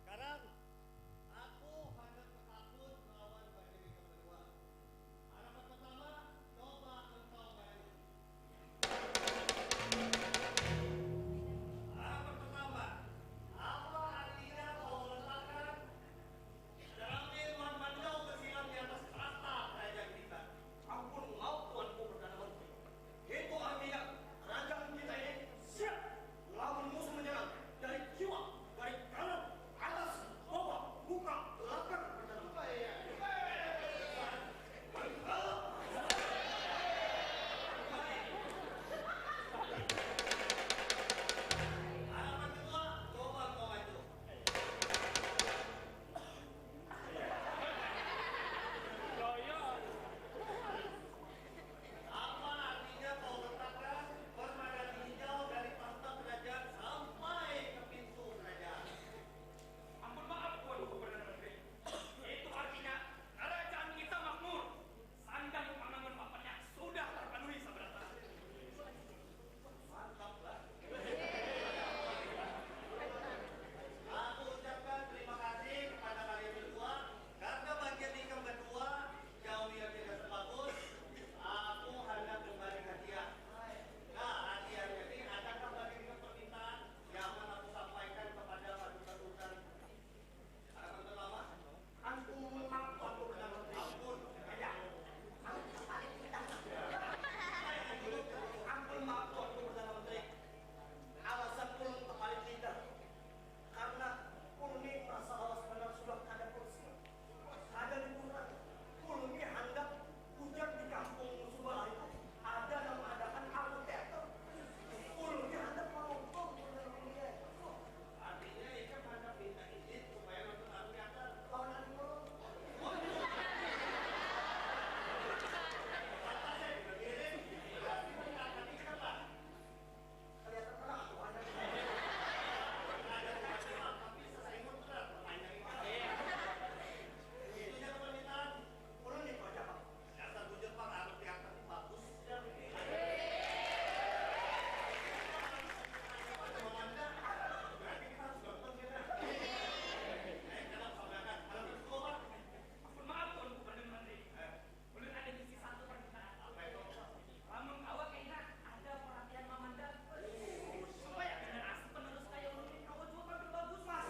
Sekarang aku hendak bertakun melawan bagian nikah berdua. Harapan pertama, coba engkau bayangkan. Harapan pertama, apa artinya kau meletakkan dalam ilmuwan mandau bersilam di atas tahta kerajaan kita? Ampun engkau tuanku Perdana Menteri. Itu artinya kerajaan kita ini siap melawan musuh menyerang dari jiwa, dari kanan, atas, bawah, muka, belakang, Perdana Menteri. Harapan kedua, coba kau maju. Apa artinya kau letakkan permadani hijau dari tahta kerajaan sampai ke pintu kerajaan? Ampun maaf tuanku Perdana Menteri. Itu artinya kerajaan kita makmur. Sandang pangangan papannya sudah terpenuhi seberata. Mantaplah. Aku ucapkan terima kasih kepada kalian berdua karena bagian nikah berdua jauh tidak sebagus. Aku hendak memberi hadiah. Nah, hadiahnya ini adakah bagian permintaan yang akan aku sampaikan kepada paduka sultan? Harapan pertama, ampun Perdana Menteri. Ampun, ya. Ampun maaf tuanku Perdana Menteri. Alasan ulun kembali tidak karena ulun ini merasa awas benar sudah ada polisi. Ada liburan. Ulun ini hendak hujan di kampung sebelah itu ada yang mengadakan art teater. Ulun ini hendak menonton Perdana Menteri. Artinya ini hendak minta izin supaya nonton art teater lawan animal. Itunya permintaan. Ulun nih kau jawab. Dasar bujur Pak, art teater ini bagus. Memanda, berarti kita harus nonton kita. Dalam saudara, kalau itu Pak. Ampun maaf tuanku Perdana Menteri. Ulun ada misi satu permintaan. Apa itu? Lamun awak keinginan ada perhatian Mamanda. Supaya generasi penerus kayak ulun ini awak juga paling bagus Mas.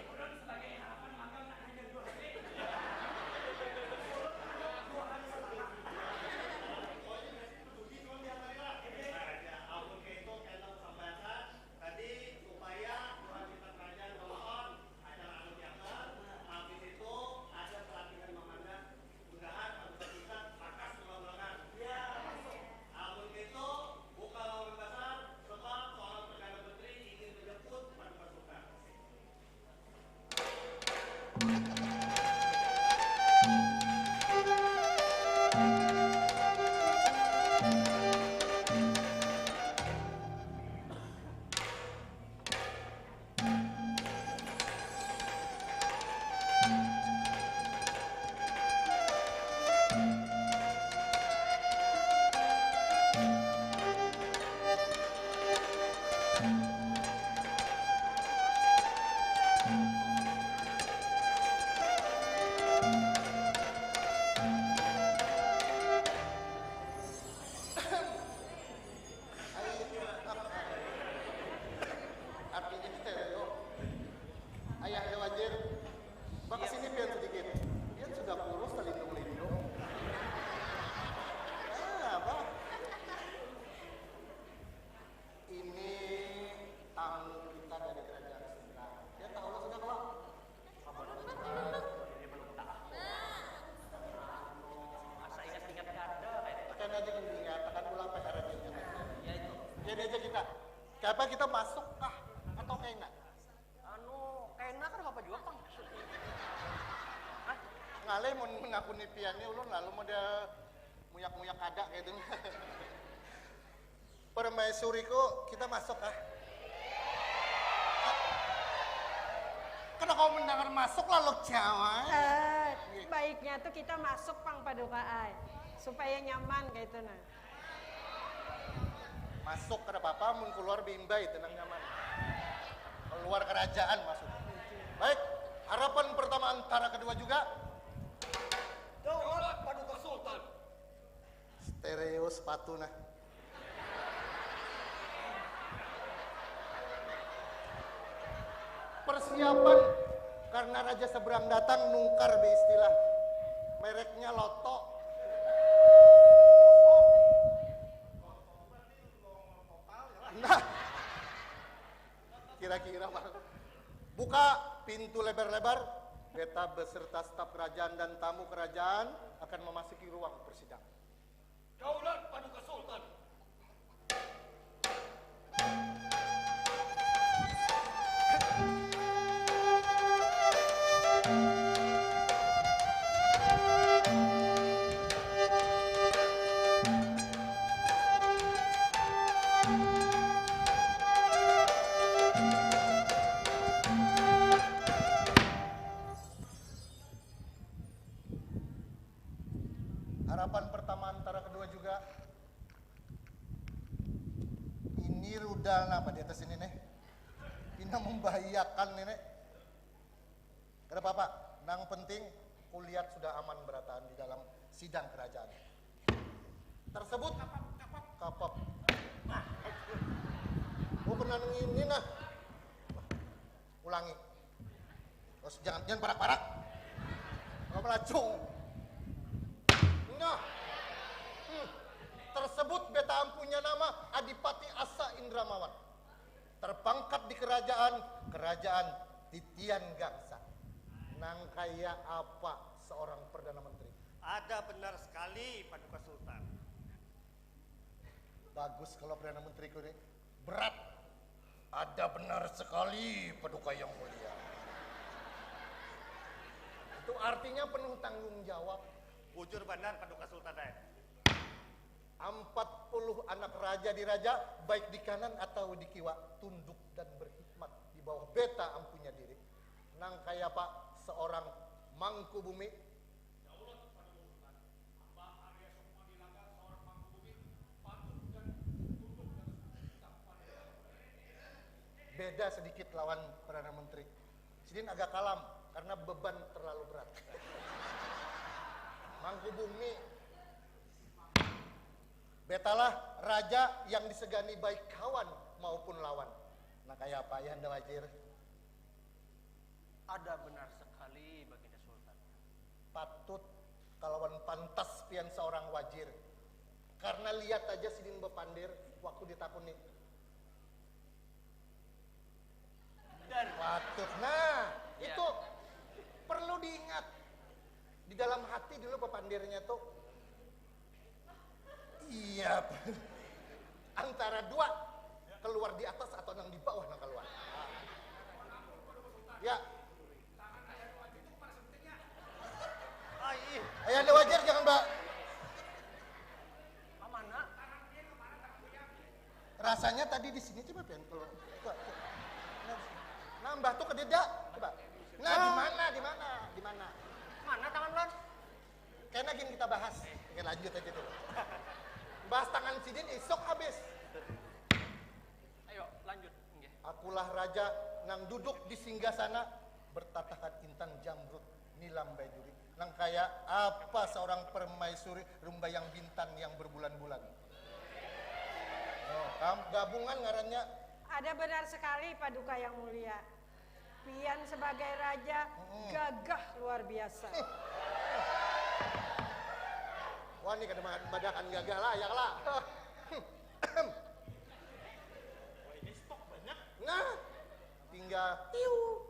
Ulun sebagai harapan magang nak hanya 2 hari. 2 hari setengah. Pokoknya berarti peduli cuma tiap hari lah. Ampun ke itu kita sampaikan tadi supaya Tuhan kita kerajaan memohon acara anu teater. Habis itu ada pelatihan Mamanda. Mudahan paduka kita pakas tulang-tulangan. Ya. Ampun ke itu buka lowongan besar sebab seorang Perdana Menteri ingin menjemput paduka sultan. Artinya stereo. Ayah Dewanjir, Bak kesini pian sedikit. Pian sudah kurus terlindung-lindung. Apa? Ini tamu kita dari kerajaan Sunda. Dia tahu lah sudah kelak. Dia belum tahu. Masa ingat-ingat ada kayak. Tekan aja ingat, tekan ulang PR aja. Ya itu. Jadi aja kita. Kapan kita masuk kah atau kena? Anu kena kan apa juga Bang? Ngale mau ngakuni piannya ulun lalu model muyak-muyak ada kayak itu. Permaisuriku kita masuk kah? Karena kau mendengar masuk lalu Jawa. Baiknya tuh kita masuk Pang Paduka Ai supaya nyaman kayak itu nah. Masuk kada apa-apa, mun keluar bimbai tenang nyaman. Keluar kerajaan masuk. Baik, harapan pertama antara kedua juga. Daulat Paduka Sultan. Stereo sepatu nah. Persiapan karena Raja Seberang datang nungkar be istilah. Mereknya Loto. Nah, kira-kira Pak. Buka pintu lebar-lebar. Beta beserta staf kerajaan dan tamu kerajaan akan memasuki ruang persidangan. Daulat Paduka Sultan. Harapan pertama antara kedua juga. Ini rudal apa di atas ini nih? Ini membahayakan nih nih. Kada apa-apa, nang penting kulihat sudah aman berataan di dalam sidang kerajaan. Tersebut kapap. Oh pernah ini nah. Ulangi. Terus jangan parak-parak. Kalau melacung. Nah, tersebut beta punya nama Adipati Asa Indramawan. Terpangkat di kerajaan Titian Gangsa. Nang kaya apa seorang Perdana Menteri? Ada benar sekali Paduka Sultan. Bagus kalau Perdana Menteri ini berat. Ada benar sekali Paduka yang mulia. Itu artinya penuh tanggung jawab. Bujur benar Paduka Sultan. 40 anak raja diraja, baik di kanan atau di kiwa, tunduk dan berkhidmat di bawah beta ampunya diri. Nang kaya Pak seorang mangku bumi. Beda sedikit lawan Perdana Menteri. Sidin agak kalam karena beban terlalu berat. Mangku bumi. Betalah raja yang disegani baik kawan maupun lawan. Nah kayak apa ya Anda Wazir? Ada benar sekali Baginda Sultan. Patut kalawan pantas pian seorang wazir. Karena lihat aja Sidin bepandir waktu ditakuni. Patut. Nah, itu perlu diingat. Di dalam hati dulu pepandirnya tuh iya. Antara dua, keluar di atas atau nang di bawah nang keluar. Ya. Ayah Anda wajar jangan Mbak. Mana? Rasanya tadi di sini coba pian keluar. Nambah tuh kededa coba. Nah, di mana? Mana tangan Lon? Kayaknya gini kita bahas. Oke, lanjut aja dulu. Bahas tangan Sidin esok habis. Ayo lanjut. Nggih. Akulah raja nang duduk di singgasana bertatakan intan jamrud nilam bayduri. Nang kaya apa seorang permaisuri rumbayang bintang yang berbulan-bulan. Oh, gabungan ngarannya. Ada benar sekali Paduka yang mulia. Pian sebagai raja gagah luar biasa. Wah ini kada badakan gagah lah, ya lah. Ini stok banyak. Nah, tinggal tiu.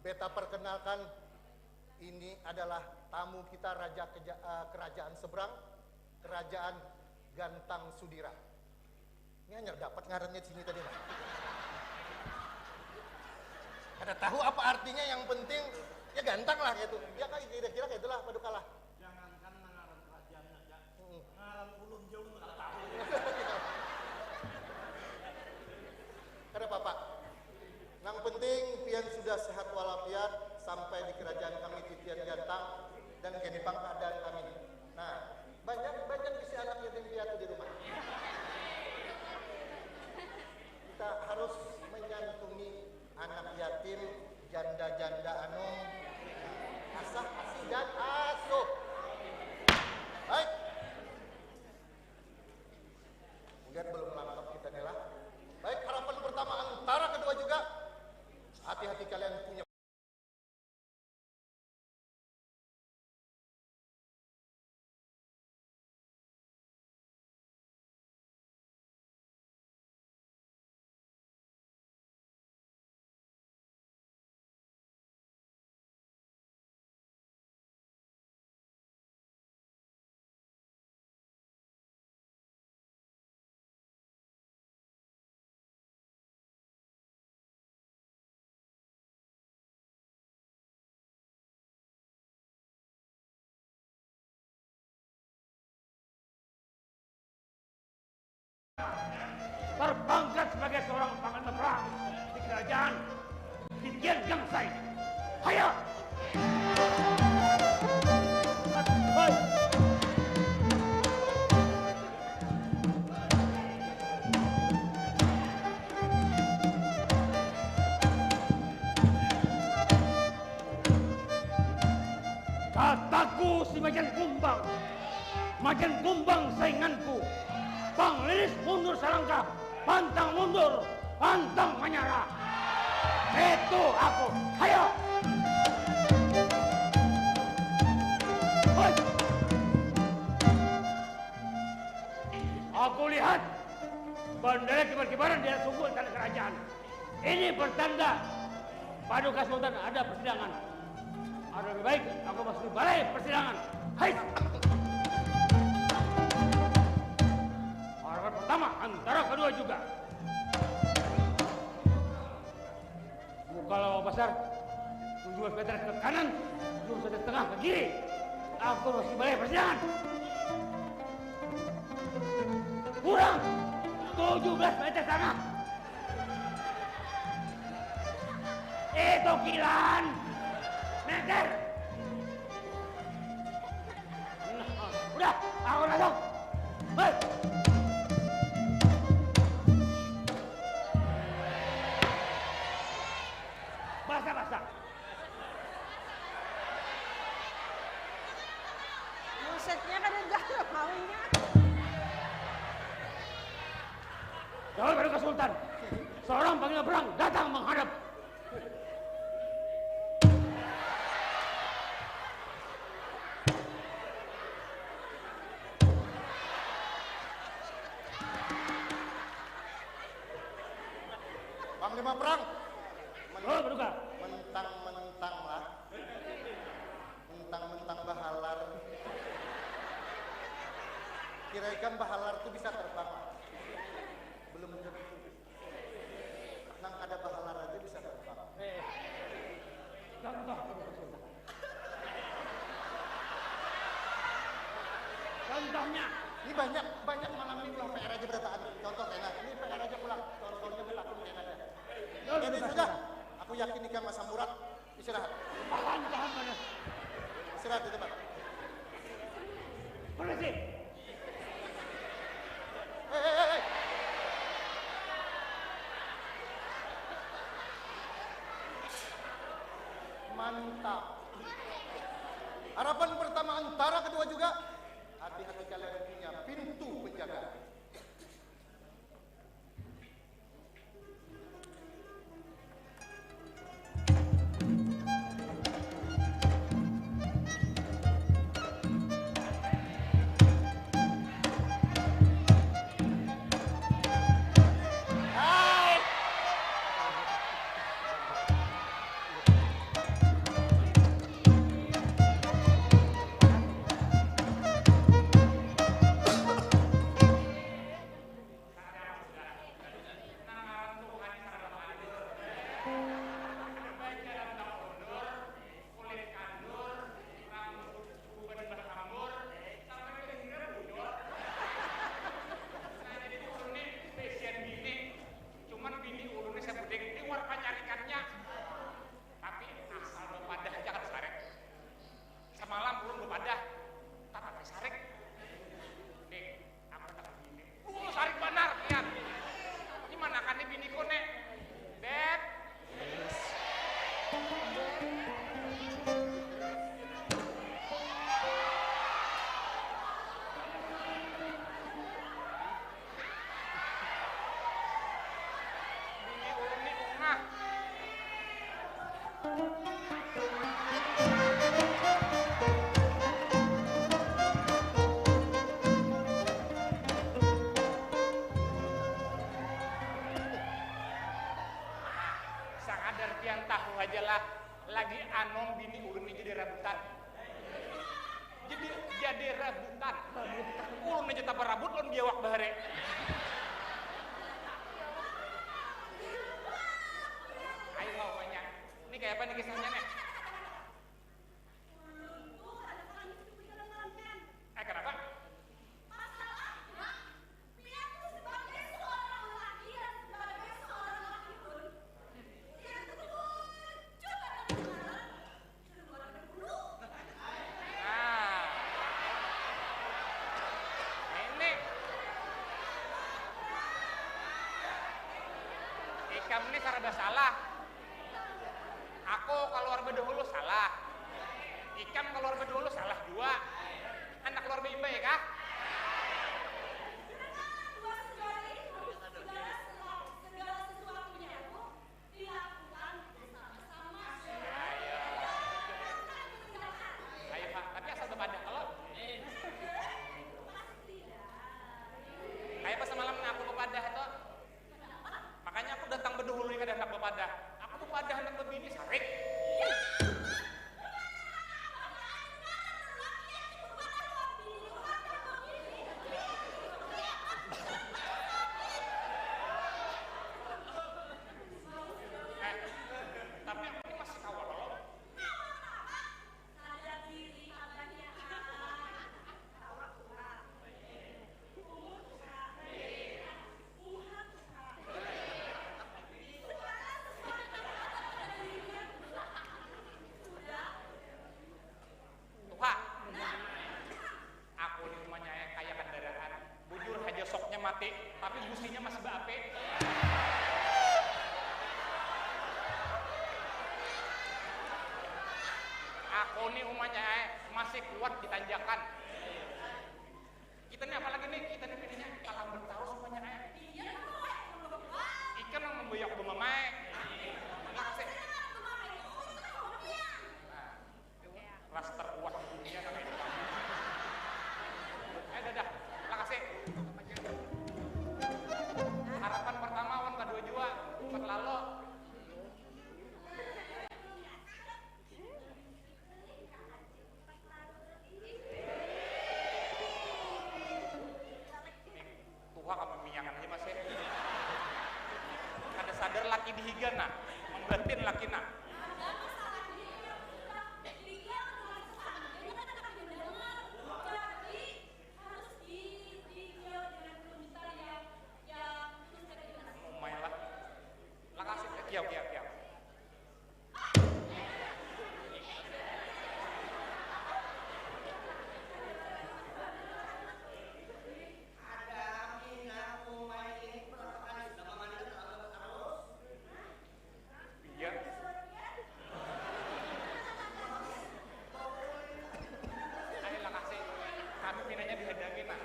Beta perkenalkan, ini adalah tamu kita raja kerajaan seberang, kerajaan Gantang Sudira. Ini hanya dapat ngarannya di sini tadi. Ada tahu apa artinya? Yang penting ya gantang lah gitu. Ya kan kira-kira kayak itulah Paduka lah. Jangankan ngaran kerajaan aja. Ngaran ulun jauh enggak tahu. Kada apa-apa. Yang penting pian sudah sehat walafiat sampai di kerajaan kami Titian Gantang dan kenipang keadaan kami. Nah, banyak bisa anak dia tuh di rumah. Kita harus menyantungi anak yatim, janda-janda anu asah asih dan asuh. Baik. Lihat belum lengkap kita nih lah. Baik, harapan pertama antara kedua juga. Hati-hati kalian punya. Terpangkat sebagai seorang panglima perang di kerajaan Titian Gangsai. Hayo! Kataku si Majen Kumbang sainganku. Panglilis mundur selangkah, pantang mundur, pantang menyerah. Itu aku. Hayo! Hoi! Aku lihat bendera kibar-kibaran di atas sumbu tanah kerajaan. Ini pertanda Paduka Sultan ada persidangan. Ada lebih baik aku masuk di balai persidangan. Hai! Pertama, antara kedua juga. Buka lawang pasar, 17 meter ke kanan, 21 setengah ke kiri. Aku masih balai persidangan. Kurang 17 meter sana. Itu kilan meter. Nah, udah, aku masuk. Hei! Basah. Musetnya kan udah maunya. Jawab Paduka Sultan. Seorang panglima perang datang menghadap. Panglima perang. Oh, Paduka. Mentang-mentang lah. Mentang-mentang bahalar. Kira-kira bahalar itu bisa terbang. Belum tentu. Nang ada bahalar aja bisa terbang. Contohnya. Ini banyak malam ini pulang PR aja berataan. Contoh enak. Ini PR aja pulang. Contohnya berlaku enak aja. Jadi sudah. Aku yakin ikan Mas Murad istirahat. Tahan. Istirahat di tempat. Polisi. Hei. Mantap. Harapan pertama antara kedua juga. Hati-hati kalian punya pintu penjaga. Pian tahu aja lah, lagi anom bini ulun ini jadi rebutan. Jadi rebutan. Ulun aja tak berabut, ulun biawak bahare. Ayo mau banyak. Ini kayak apa nih kisahnya nih? Kenapa? Ikam ini karena salah. Aku keluar bedahulu salah. Ikam keluar bedahulu salah dua. Anak keluar imba ya kah? Ayo Pak, tapi asal bepadah kalau kayak pas semalam aku bepadah itu. Makanya aku datang bedahulu ini kadang bepadah. Aku bepadah hendak begini sarik. Tapi aku ini masih kawal loh. Tuhan, aku ini rumahnya kayak kendaraan. Bujur aja soknya mati, tapi businya masih berape. Aku ini rumahnya masih kuat di tanjakan. Kita ini apalagi nih, kita ini pilihnya kalah bertaruh semuanya ikan yang memboyok bemamai. Ras terkuat di dunia kan itu. Dadah, lah kasih. Harapan pertama wan kedua jua, berlalu. Tuha kamu minyangan aja mas ya. Kada sadar laki dihigan nah, membatin laki nah. Kiau. Iya. Ayolah kasih. Kami pinanya dihadangin nah.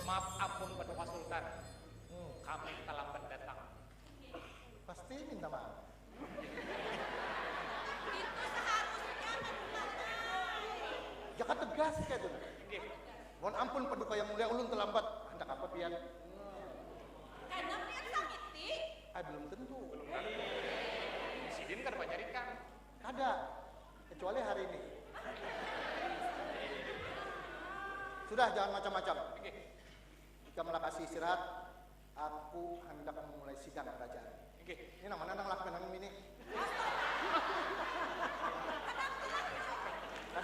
Maaf ampun pada Pak Sultan. Kami terlambat datang. Pasti minta maaf. Jangan tegas kayak itu. Mohon ampun paduka yang mulia, ulun terlambat. Hendak apa pian? Karena pian sakit ti. Belum tentu. Sidin kan banyak ikan. Ada, kecuali hari ini. Sudah, jangan macam-macam. Jika melakasi istirahat, aku hendak memulai sidang kerajaan. Ini nama nang lakukan ini.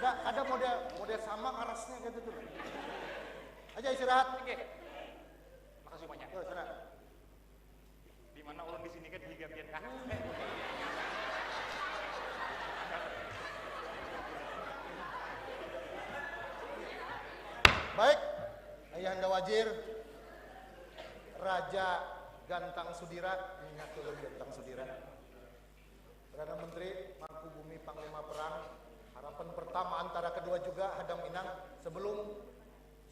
Ada model sama kerasnya gitu tuh. Aja istirahat. Makasih banyak. Yo, sana. Di mana ulun di sini kan dihigapian kah? Baik, Ayahanda Wazir, Raja Gantang Sudira, ingat dulu Gantang Sudira. Perdana Menteri, Mangku Bumi Panglima Perang, harapan pertama antara kedua juga hadam inang sebelum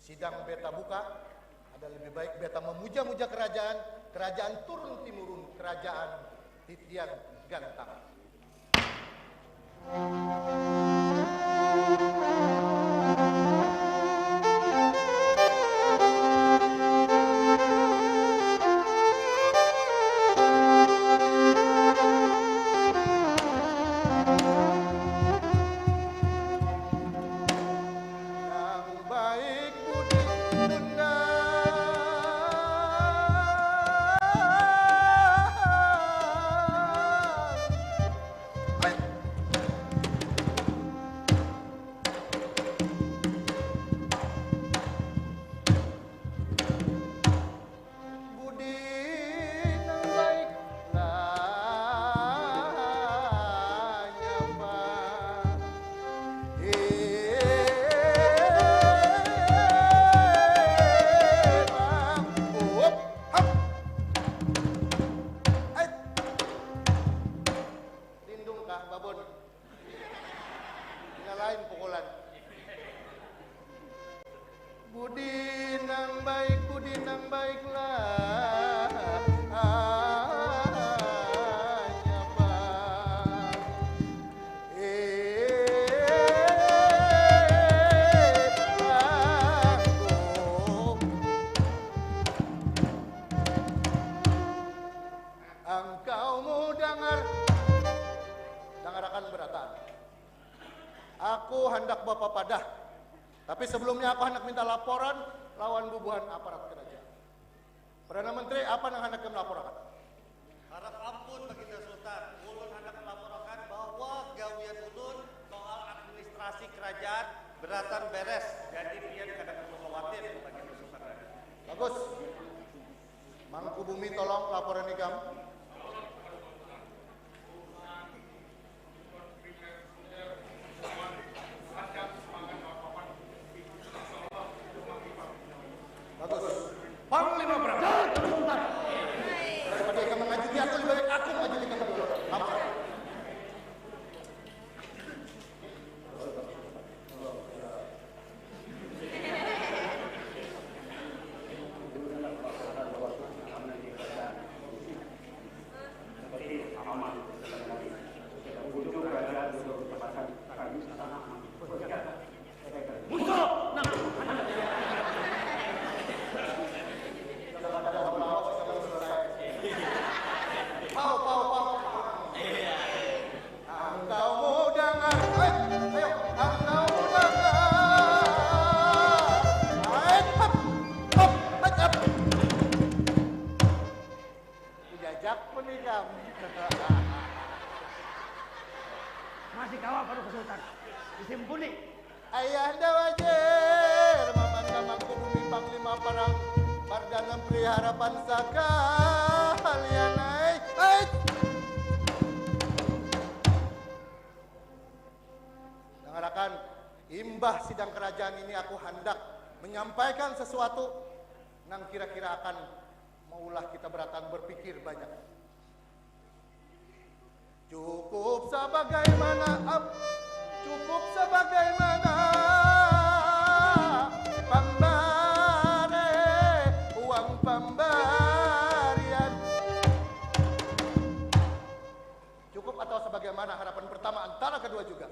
sidang beta buka, Ada lebih baik beta memuja-muja kerajaan turun timurun, kerajaan titian gantang. Tapi sebelumnya aku hendak minta laporan lawan bubuhan aparat kerajaan. Perdana Menteri, apa yang hendak melaporkan? Harap ampun Baginda Sultan, ulun hendak melaporkan bahwa gawian ulun soal administrasi kerajaan beratan beres. Jadi pian kada perlu khawatir Baginda Sultan. Bagus. Mangku Bumi tolong laporan ikam. Panglima Prabu. Daripada ikam mengajuti aku, lebih baik aku mengajuti ikam dulu. Apa? Masih kawal pada Sultan. Disimpuni. Ayahanda wajir, memandang Mangku Bumi Panglima Perang, Perdana Pelihara Pansaka, kalian naik. Dengarkan, imbah sidang kerajaan ini aku hendak menyampaikan sesuatu yang kira-kira akan maulah kita beratan berpikir banyak. Cukup sebagaimana pemberi uang pemberian. Cukup atau sebagaimana harapan pertama antara kedua juga.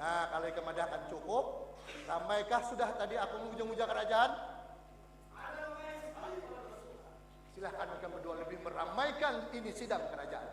Nah, kalau kemadakan cukup, ramaikah sudah tadi aku memuja-muja kerajaan? Silahkan mereka berdua lebih meramaikan ini sidang kerajaan.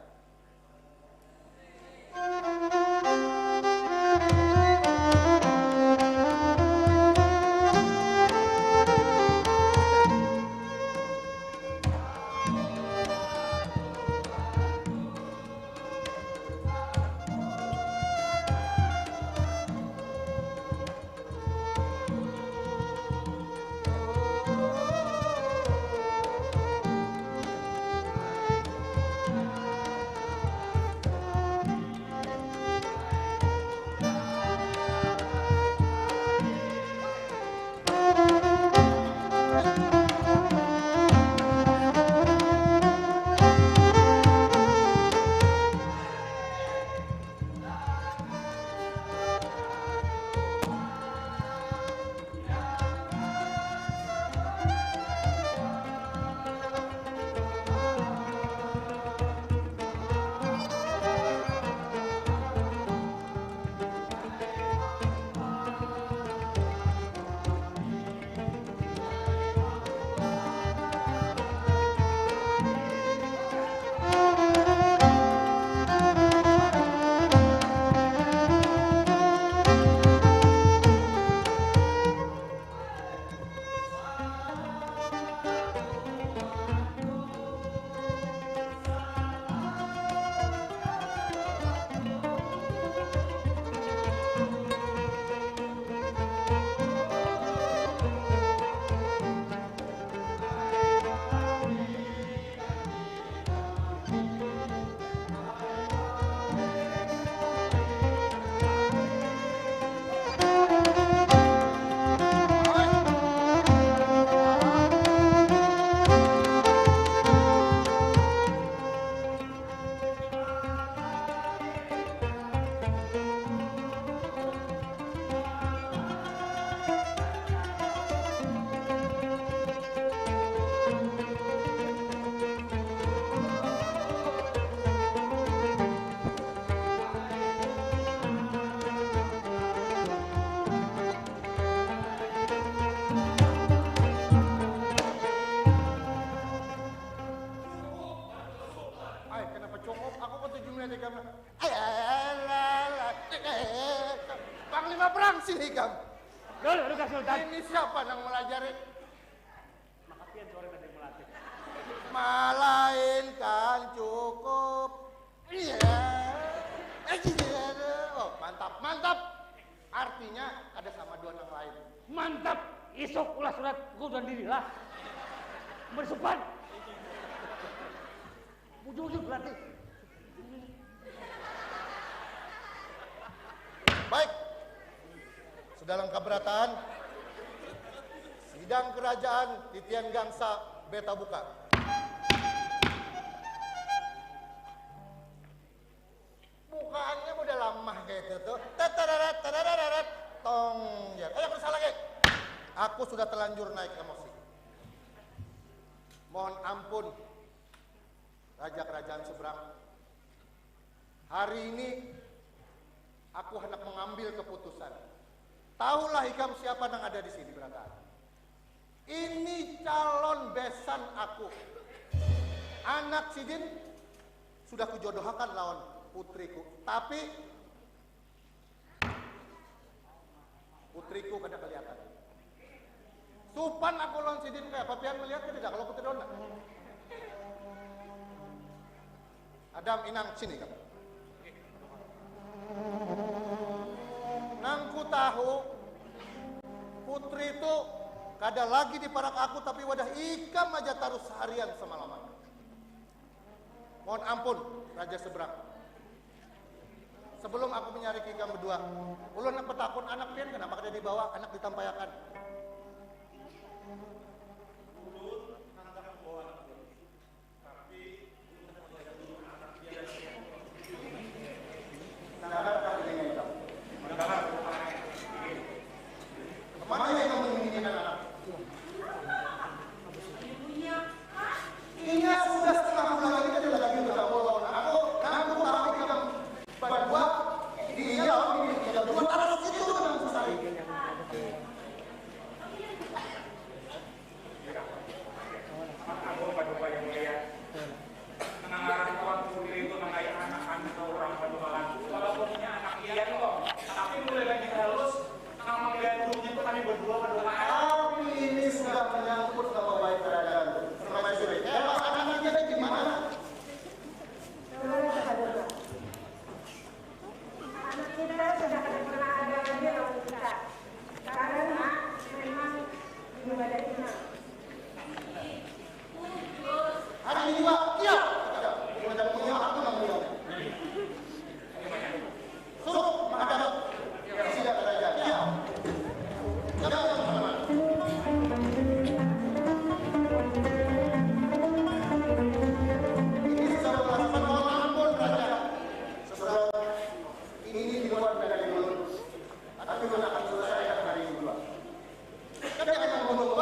Paduka Sultan. Ini siapa yang melajari? Makasih sore tadi melatih. Melainkan cukup. Iya. Oh, mantap, mantap. Artinya ada sama dua yang lain. Mantap. Isok ulah surat kuduan dirilah. Bersopan. Ujung-ujung berarti. Baik. Sudah lengkap berataan. Sidang kerajaan Titian Gangsa beta buka. Bukaannya udah lama kayak itu tuh. Tetararat, tong. Ya, ayo berusaha lagi. Aku sudah terlanjur naik emosi. Mohon ampun, Raja Kerajaan Seberang. Hari ini aku hendak mengambil keputusan. Tahulah Hikam siapa yang ada di sini berataan. Ini calon besan aku. Anak Sidin sudah kujodohkan lawan putriku, tapi putriku kada kelihatan. Supan aku lawan Sidin kayak apa? Pian melihat tidak kalau putri Dona? Adam, Inang, sini kamu. Nangku tahu putri itu kada lagi di parak aku, tapi wadah ikam aja taruh seharian semalaman. Mohon ampun, Raja Seberang. Sebelum aku menyari ikam berdua, ulun nak petakun anak pian kenapa kada dibawa, anak ditampayakan. Kemana yang kamu menginginkan anak? Ini sudah setengah bulan lagi kan dia lagi bertemu lawan aku. Aku tahu kamu berdua dia ini tidak dua atas itu dengan susah. Aku Paduka yang mulia. Mengarang tuan putri itu mengenai anak-anak orang Paduka. Walaupun punya anak ian kok, tapi mulai lagi halus. Nama melihat dulunya itu kami berdua Paduka. Tapi ini sudah menyangkut nama baik kerajaan. Sama istri. Anak-anaknya itu gimana? Anak kita sudah tidak pernah ada lagi lawan kita. Karena memang belum ada inang. Hari ini Pak, iya. Tidak punya aku yang mulia. Suruh menghadap sidang kerajaan. Iya. Jangan teman-teman. Ini sudah melakukan mohon ampun Raja. Sebenarnya ini di luar dari mulut. Tapi kita akan selesaikan hari ini juga. Kita akan membunuh.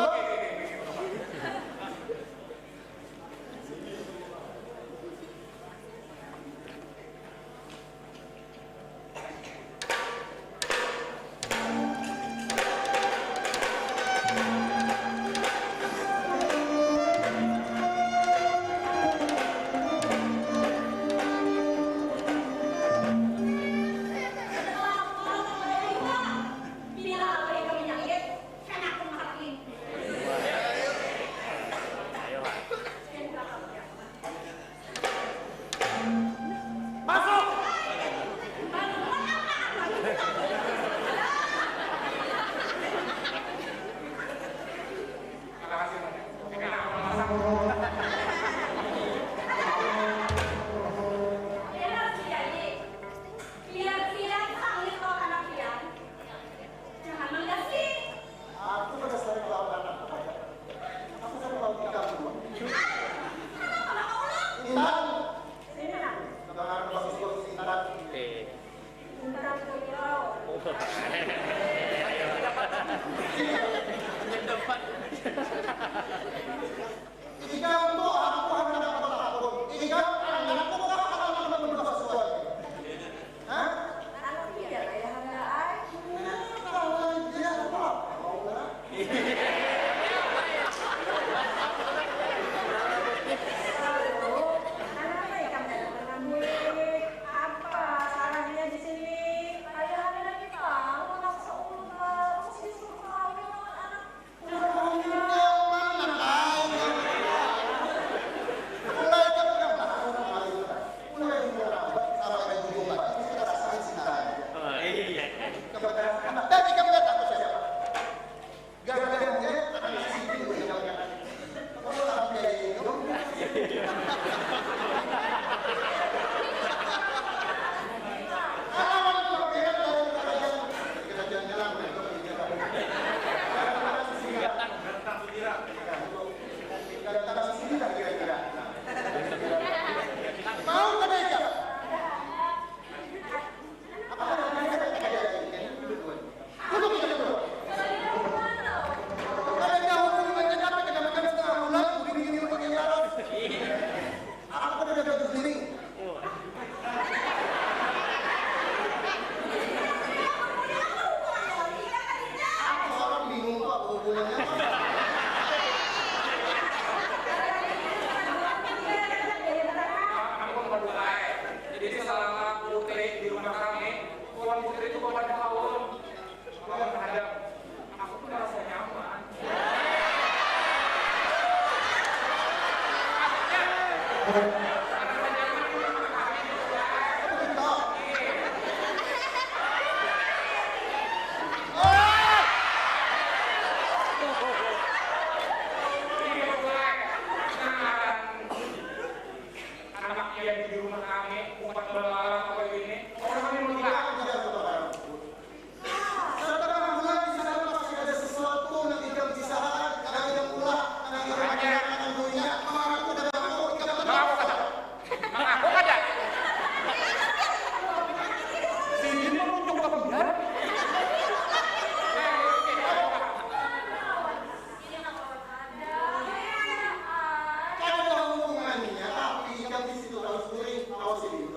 Apa salahnya di sini? Ayah lagi tahu, nafsu terus hubungannya apa? Ampun Pak Dukai. Jadi selama Putri di rumah kami, Tuan Putri itu bapak tahun. Kalau terhadap aku tuh merasa nyaman. Anak yang di rumah kami, umat berlarang kayak gini, orang kami mengira. Saudara mulai di sana pasti ada sesuatu yang tidak bisa ada yang ulah, ada yang dunia, mengaku dan mengaku kata. Mengaku kata. Sini menunjuk ke pembiara. ada hubungannya, tapi yang di situ harus sering awas ini.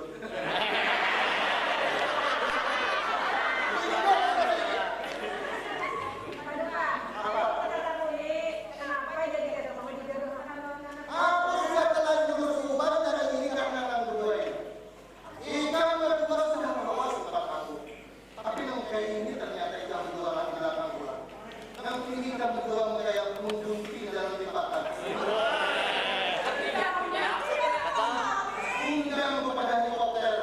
Aku sudah telanjur berubah dari ini karena akan berdua ini. Ikan berdua sudah mengawasi tempat aku. Tapi nongkai ini ternyata ikan berdua lagi belakang pulang. Yang ini ikan berdua kayak menjunti dalam lipatan. Undang kepada helikopter.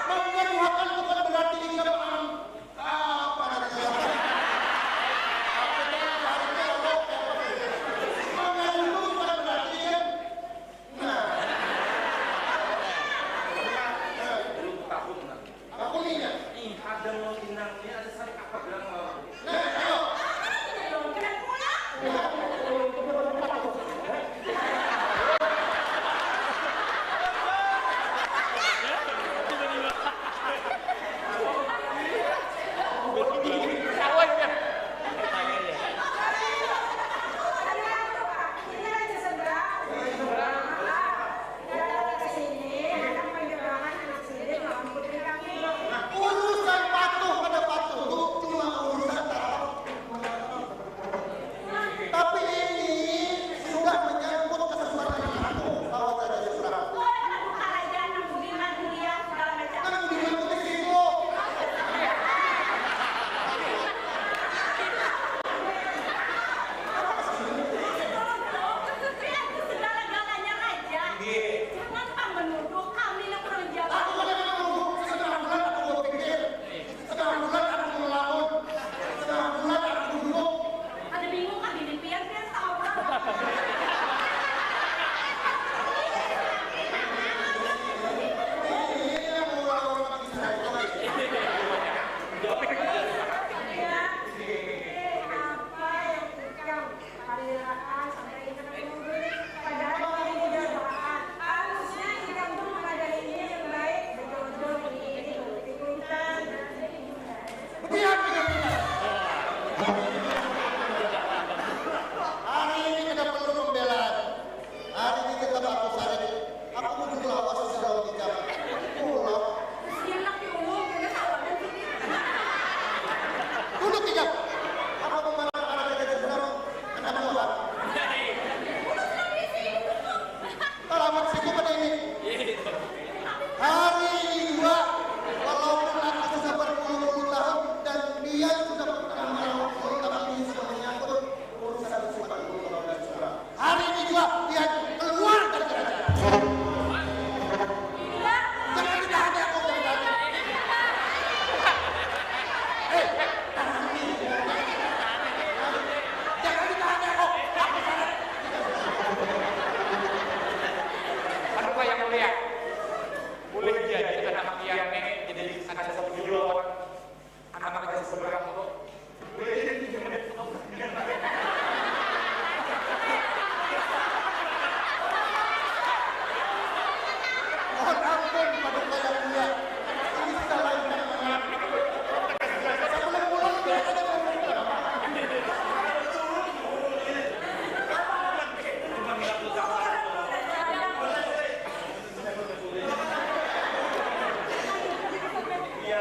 Menyeruakan bukan berarti ikan apa namanya? Mengeluh bukan berarti ikan. Aku nih ya. Ada mau inangnya, ada sari apa bilang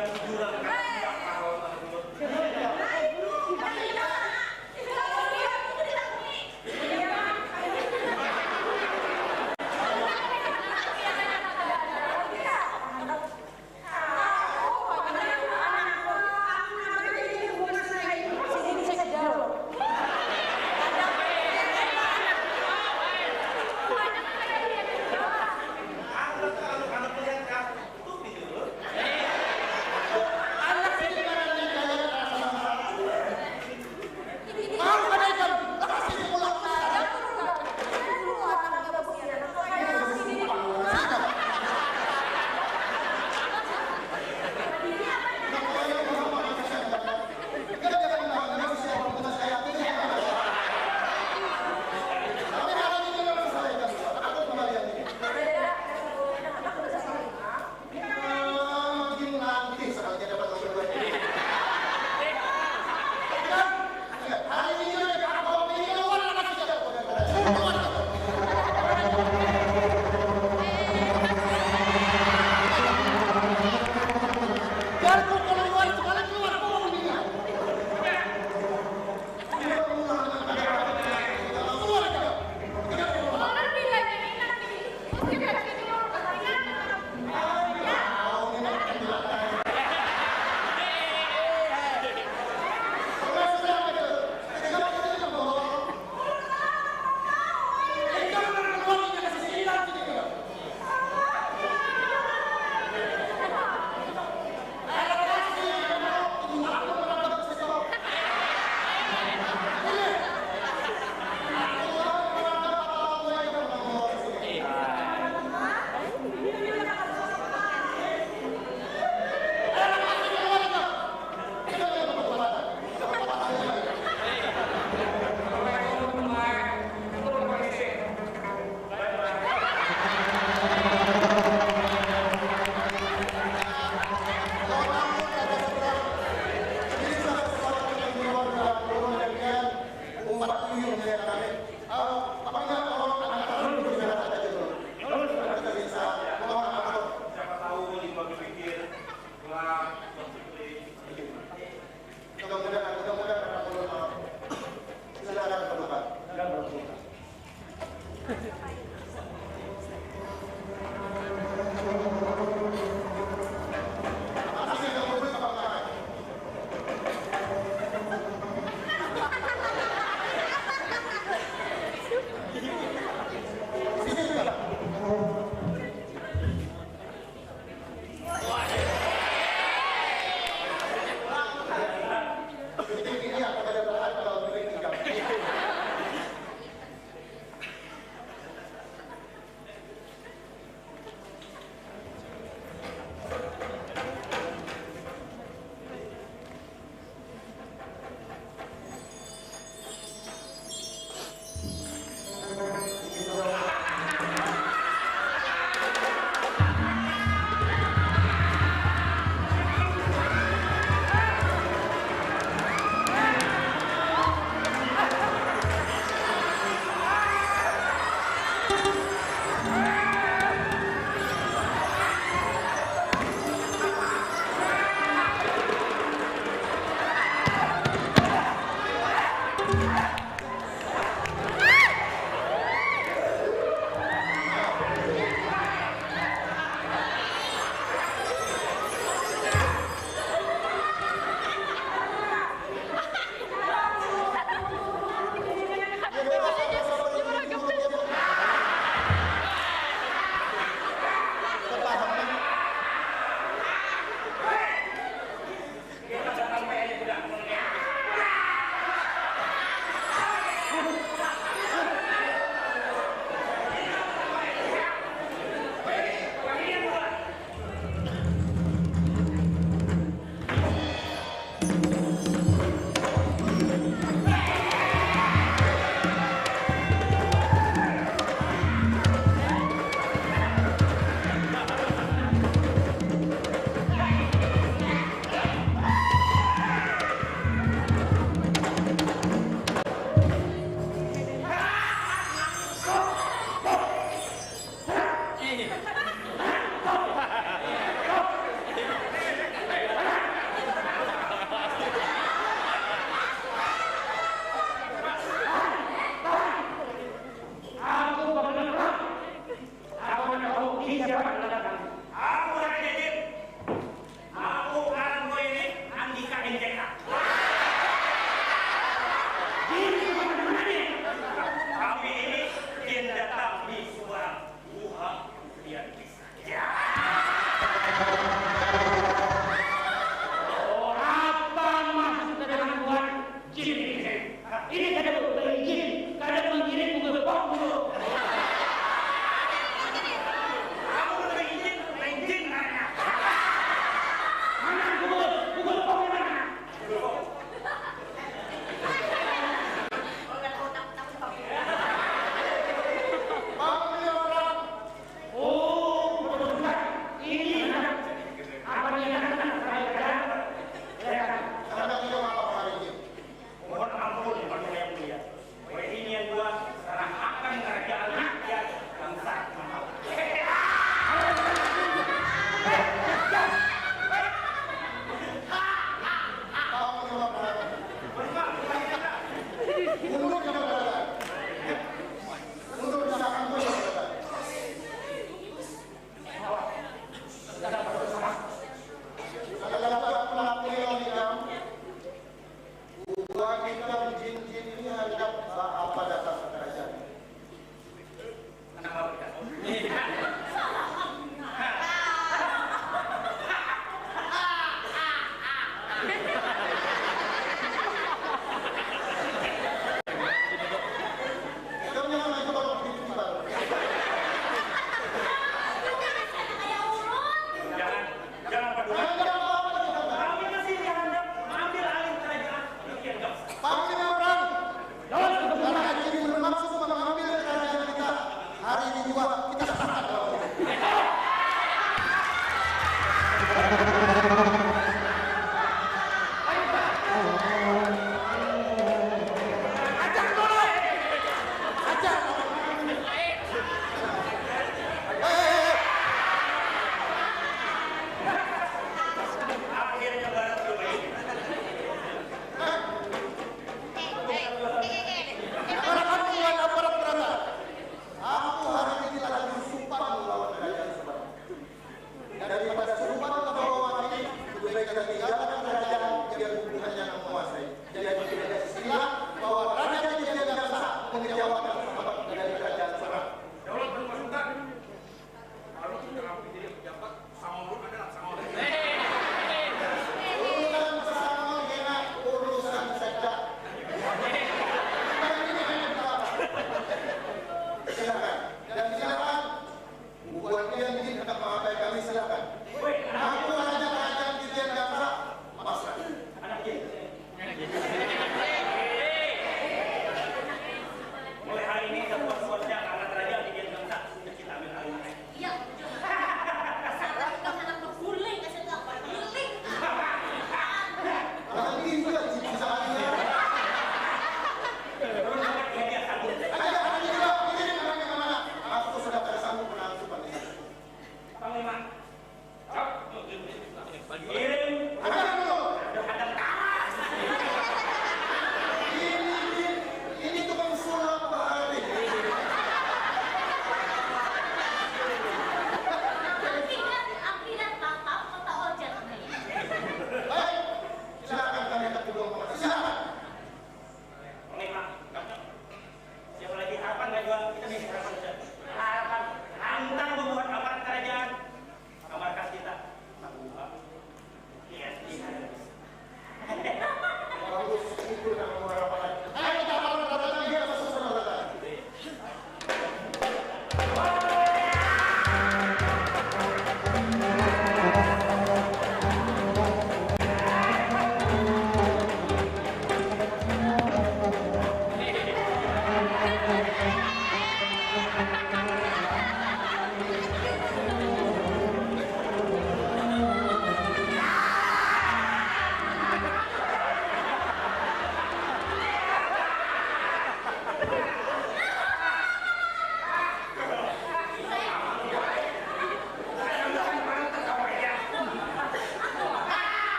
kejujuran kata tidak kalau menurut. Anak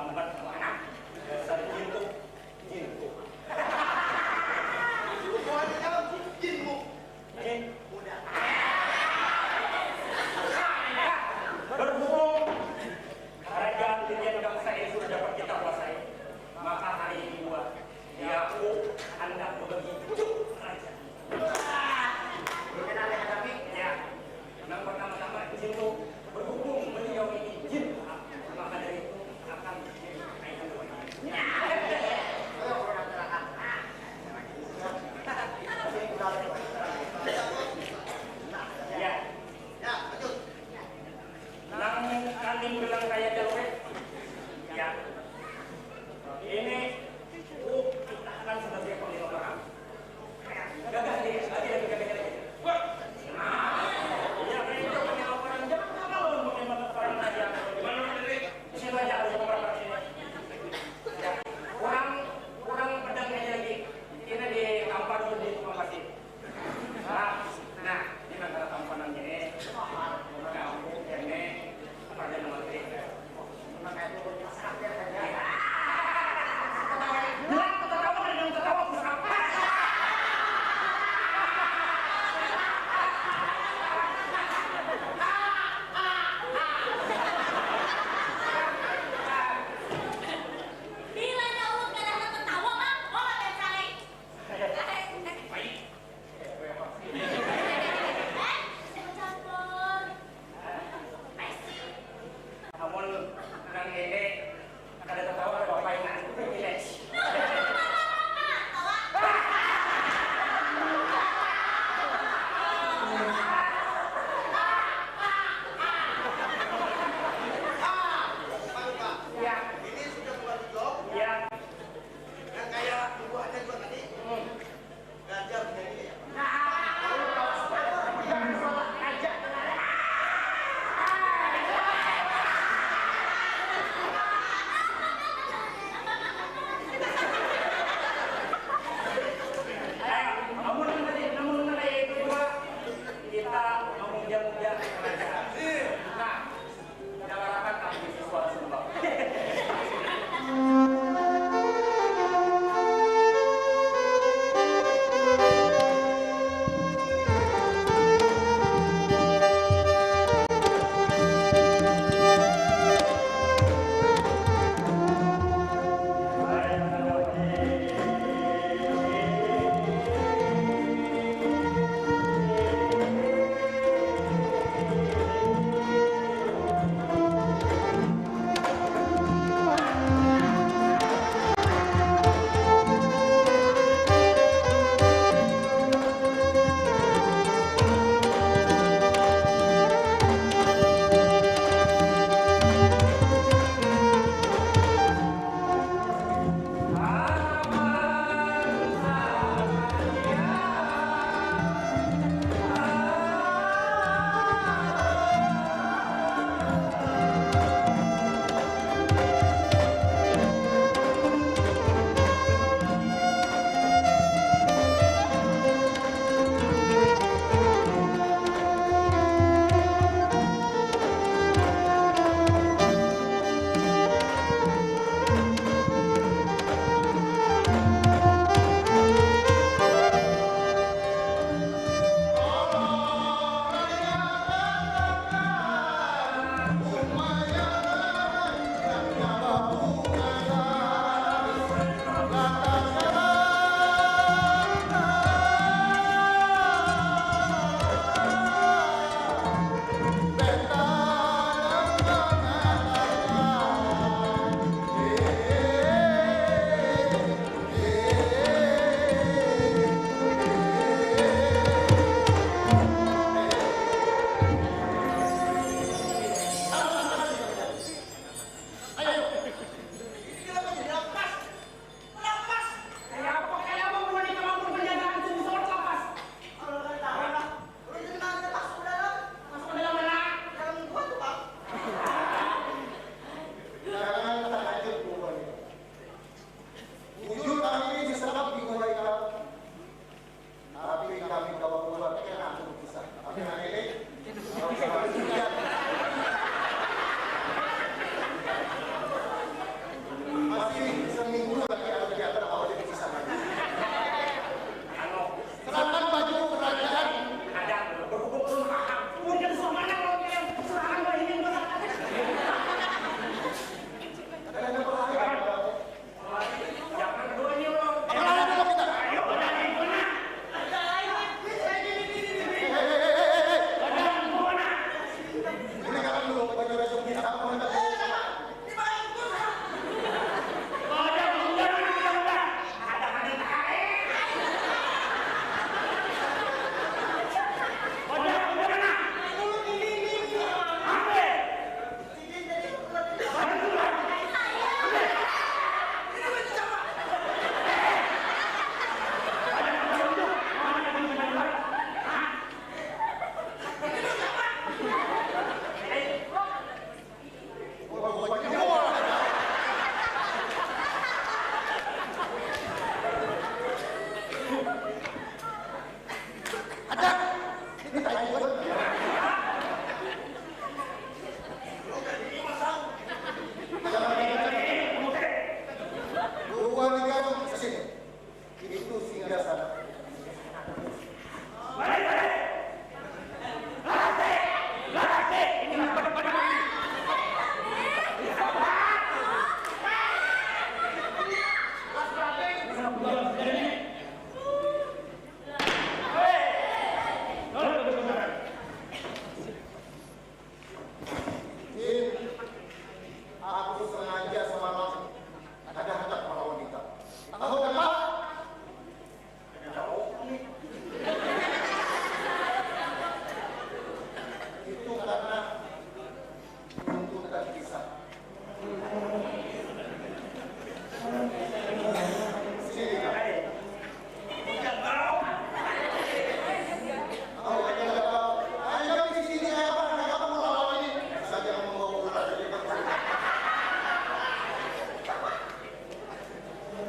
lambat sama anak. Dasar jintuk. Semuanya jinmu. Jin muda. Berhubung kerajaan Titian bangsa ini sudah dapat kita kuasai, maka hari ini gua aku hendak berbagi kerajaan. Berkenan dengan kami? Ya. Yang pertama-tama jintu berhubung beliau ini jin, maka dari itu akan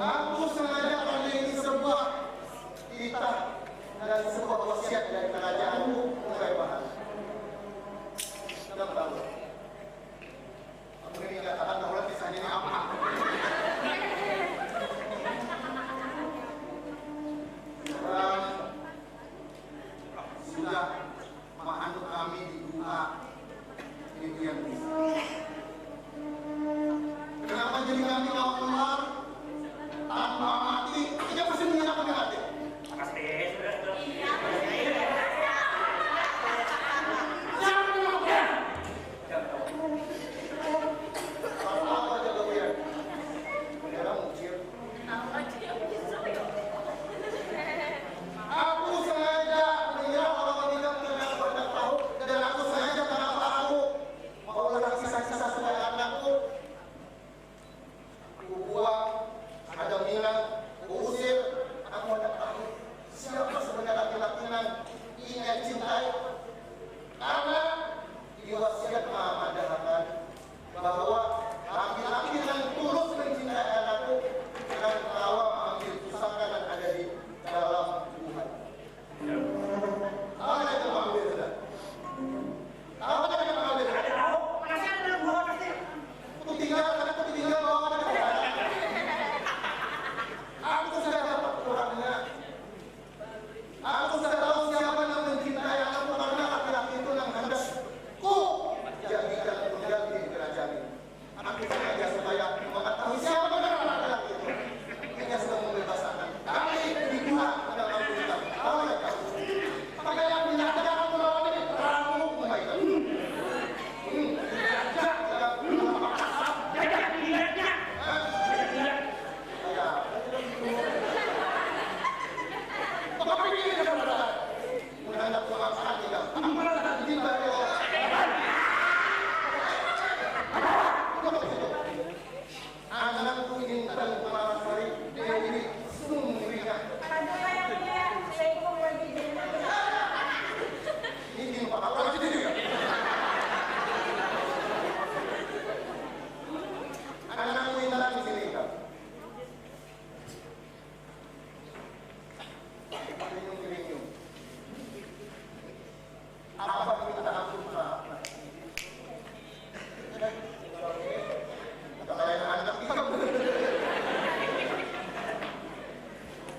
Aku sengaja karena ini sebuah titah dan sebuah wasiat dari kerajaanku mulai bahas. Sudah tahu. Aku ini katakan bahwa kisahnya ini apa? Sekarang sudah menganut kami di doa itu yang bisa. Kenapa jadi kami keluar tanpa mati? Tidak pasti menyatakan hati. Pasti. Aku sengaja menyerah kalau tidak mengenal pada tahu, dan aku sengaja karena aku mau ulang sisa-sisa supaya anakku aku buang, ada minat, usir, aku tidak tahu siapa sebenarnya laki-laki yang ingin cintai, karena diwasiat Muhammad adalah bahwa laki-laki yang tulus mencintai anakku dan lawan mengambil pusaka yang ada di dalam Tuhan. Apa yang kamu ambil sudah? Apa yang kamu ambil? Ada tahu? Masih ada dalam buah pasti. Aku tinggal bawa ada. Aku sudah dapat orangnya. Aku sudah tahu siapa yang mencintai anakku karena laki-laki itu yang hendak ku jadikan pengganti kerajaan ini. Aku sengaja supaya mengetahui siapa yang laki-laki itu. Dia sudah membebaskan kami dibuat dalam kita. Apa yang kamu? Maka yang menyatakan aku lawan ini terlalu membaikkan. Anakku ingin tahu kemana hari dia ini sungguhnya. Ini Pak Apa lagi dia? Anakku indah di sini kan. Minum. Apa minta ampun Pak? Kalian anak itu.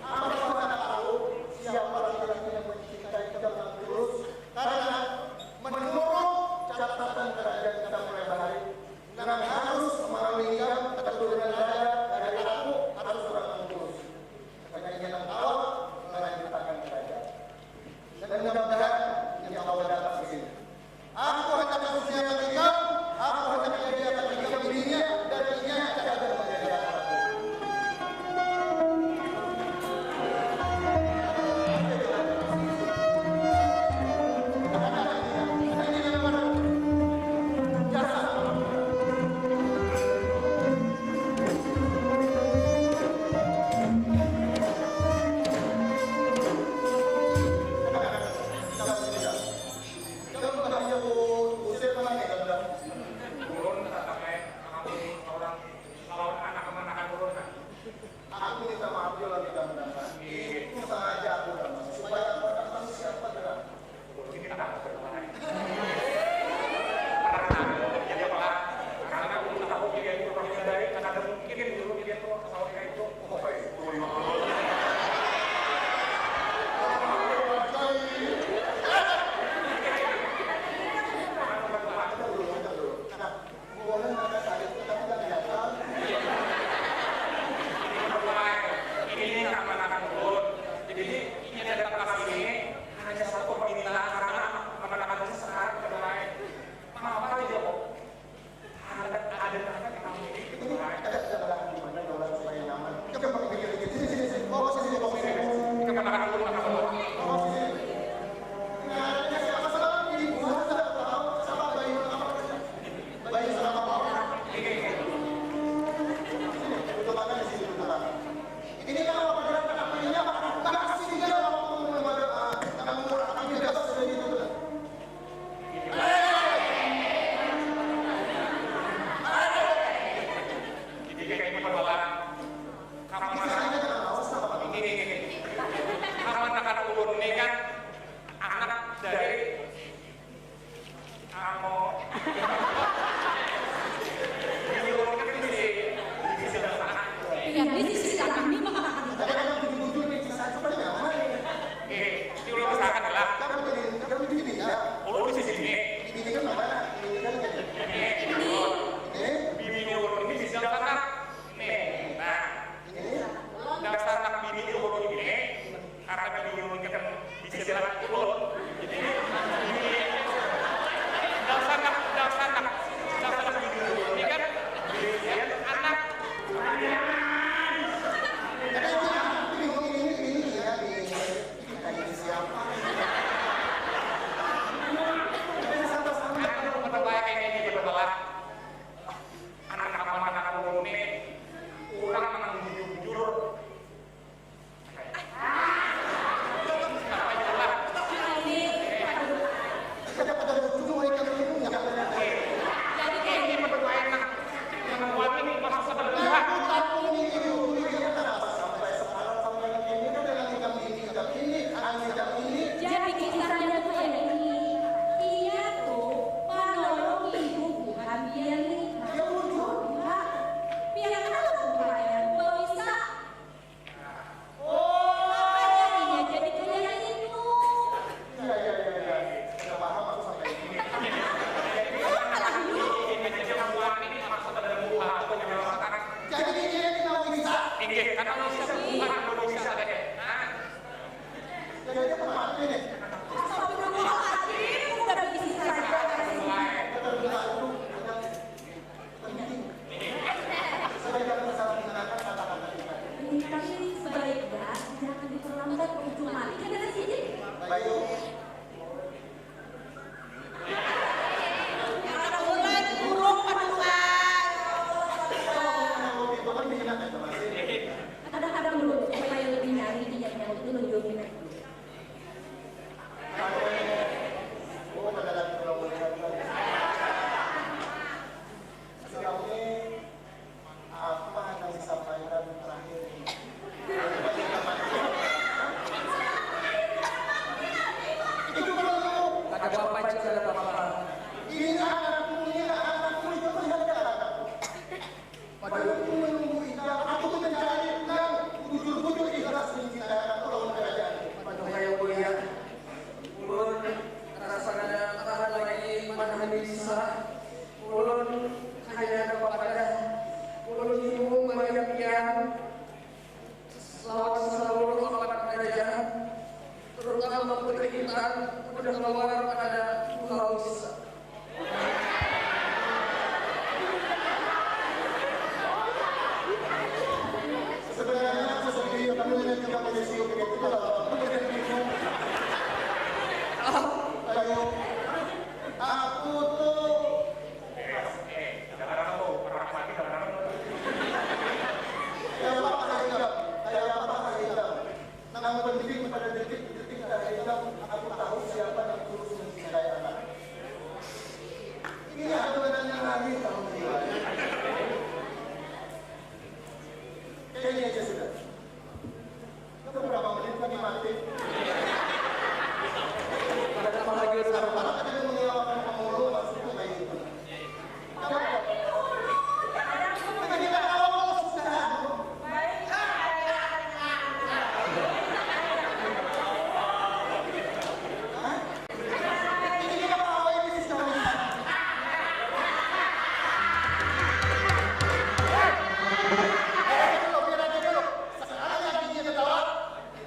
Apa anda tahu siapa laki-laki yang mencintai kita dengan tulus? Karena menurut catatan kerajaan kita mulai hari, dengan harus mengalami keturunan raja dari aku harus orang yang tulus. Karena ingin tahu melanjutkan kerajaan. Dan mudah-mudahan yang Allah datang di sini. Aku akan khususnya tinggal, aku akan menyediakan tinggal dirinya dan dia akan menjadi aku. Aku minta maaf juga tidak mendapat. Itu sengaja aku dapat supaya aku dapat siapa gerak. Ini tak jadi apa? Karena aku tahu dia itu orang yang baik, karena ada mungkin dulu dia tuh kalau dia itu Ini anak-anak ulun ini kan anak dari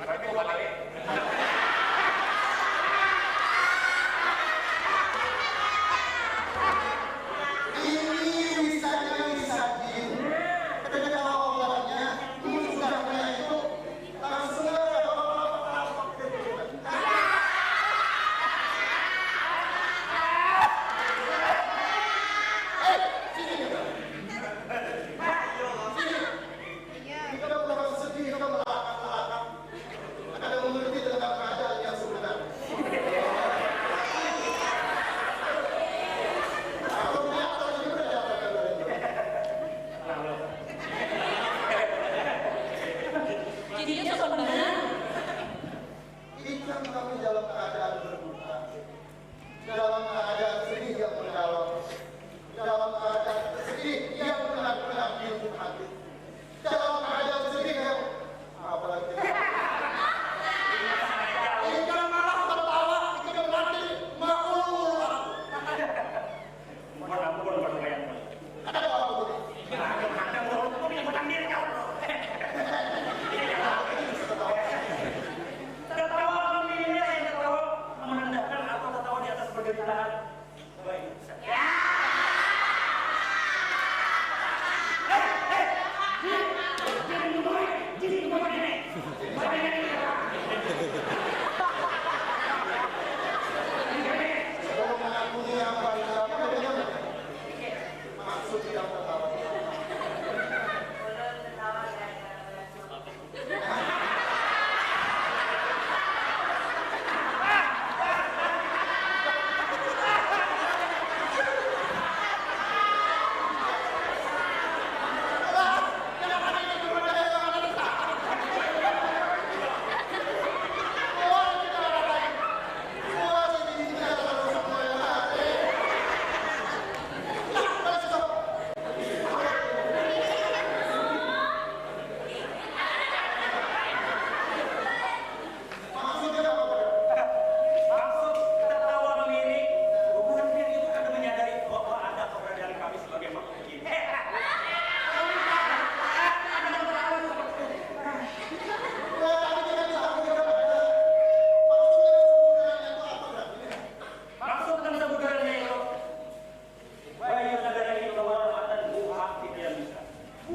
Berarti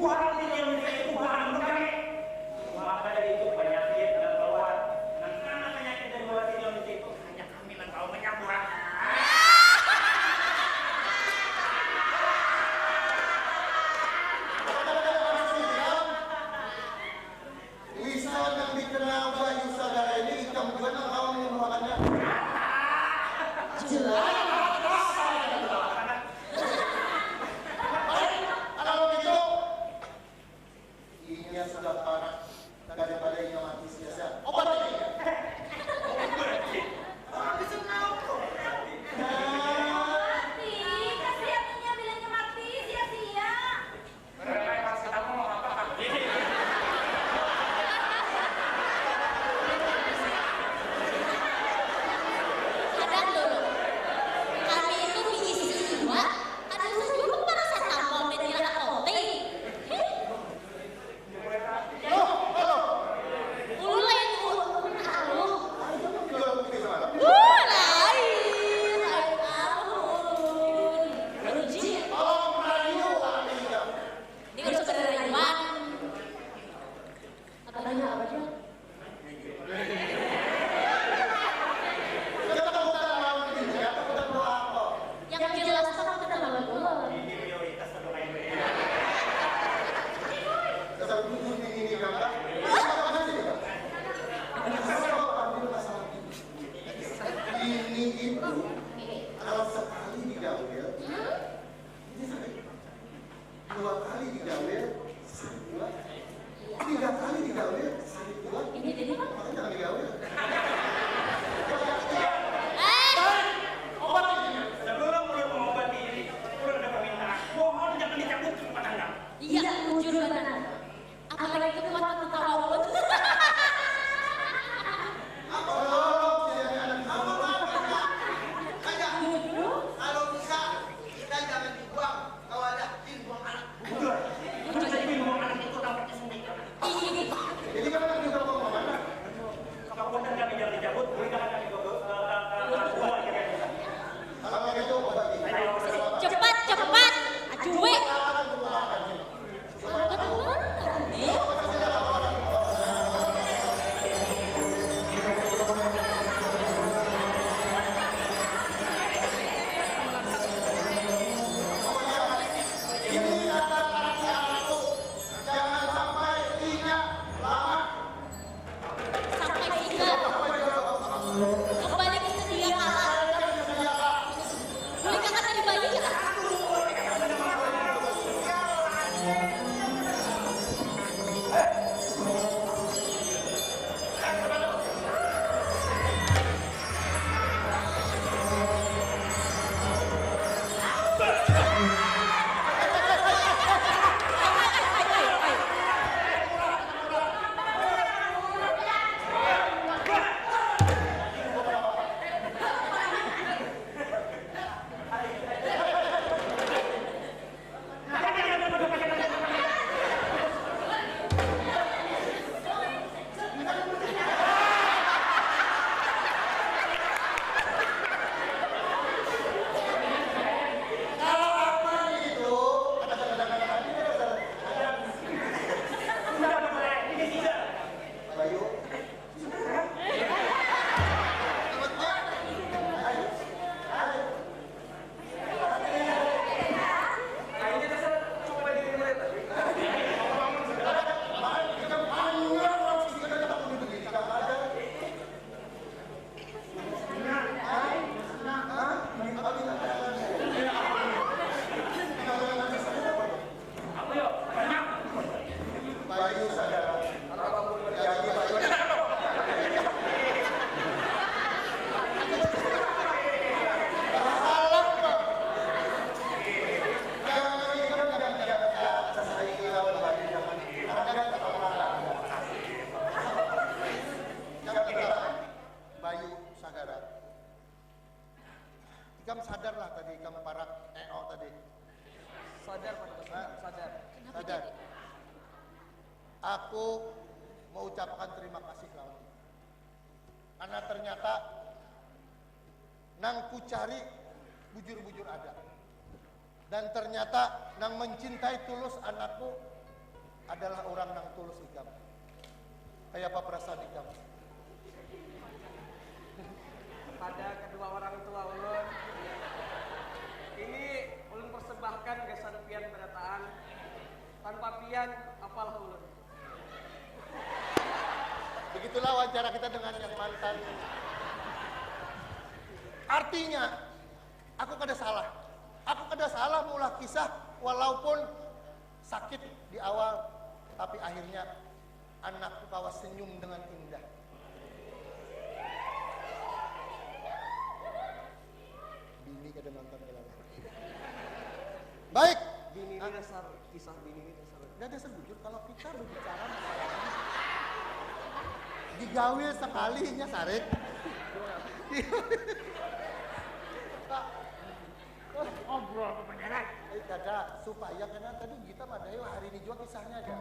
Buah di Indonesia itu buah berkami. Maka dari itu penyakit dan bawaan. Dan karena penyakit dan bawaan di Indonesia itu hanya kami yang tahu menyambut. Wisa yang dikenal Bayu Sagara ini hitam benar kamu menyembuhkannya. Jelas. Kalau begitu, ini sudah parah daripada ini mati sia-sia. Obat ini. Mati, kasihannya bilangnya mati sia-sia. Sadar dulu, kami itu diisi jiwa, ada usaha juga paracetamol, metil apotek. Ulai ini kan suka rayuan. Apa tanya apa dia? Yang jelas apa kita lawan dulu. Ini itu kalau sekali digawel, dua kali digawel, dua, tiga kali digawel, dua, makanya jangan digawel. Obat ini. Sebelum mulut mengobati ini, mulut ada permintaan. Mohon jangan dicabut cepat Anda. Iya, jujur benar. Apalagi kekuatan tawawud. Kalau bisa, kita jangan dibuang. Kalau ada jin buang anak. Jadi kan kita juga mau kemana? Kekuatan kami jangan dicabut, berikan kami buah. Kalau begitu, obati. Cepat, cepat. Ajuwe. Jangan sampai ingat lama. Sampai sehingga kembali ke sedia kala. Boleh kakak tadi bayi ya? Ikam sadarlah tadi, ikam parak tadi. Sadar Pak Dubes, sadar. Sadar. Aku mengucapkan terima kasih kawan. Karena ternyata nang ku cari bujur-bujur ada. Dan ternyata nang mencintai tulus anakku adalah orang nang tulus ikam. Kayak apa perasaan ikam? Pada kedua orang tua ulun, ini ulun persembahkan gasan pian berataan. Tanpa pian, apalah ulun. Begitulah wawancara kita dengan yang mantan. Artinya, aku kada salah. Aku kada salah mengulah kisah walaupun sakit di awal, tapi akhirnya anakku kawa senyum dengan indah. Bini kada nonton kelala. Baik. Bini ini dasar, kisah bini ini dasar. Gak ada sebujur kalau kita berbicara masalah ini. Digawe sekalinya Sarek. Ngobrol kebenaran. Kada supaya karena tadi kita madayo hari ini juga kisahnya aja.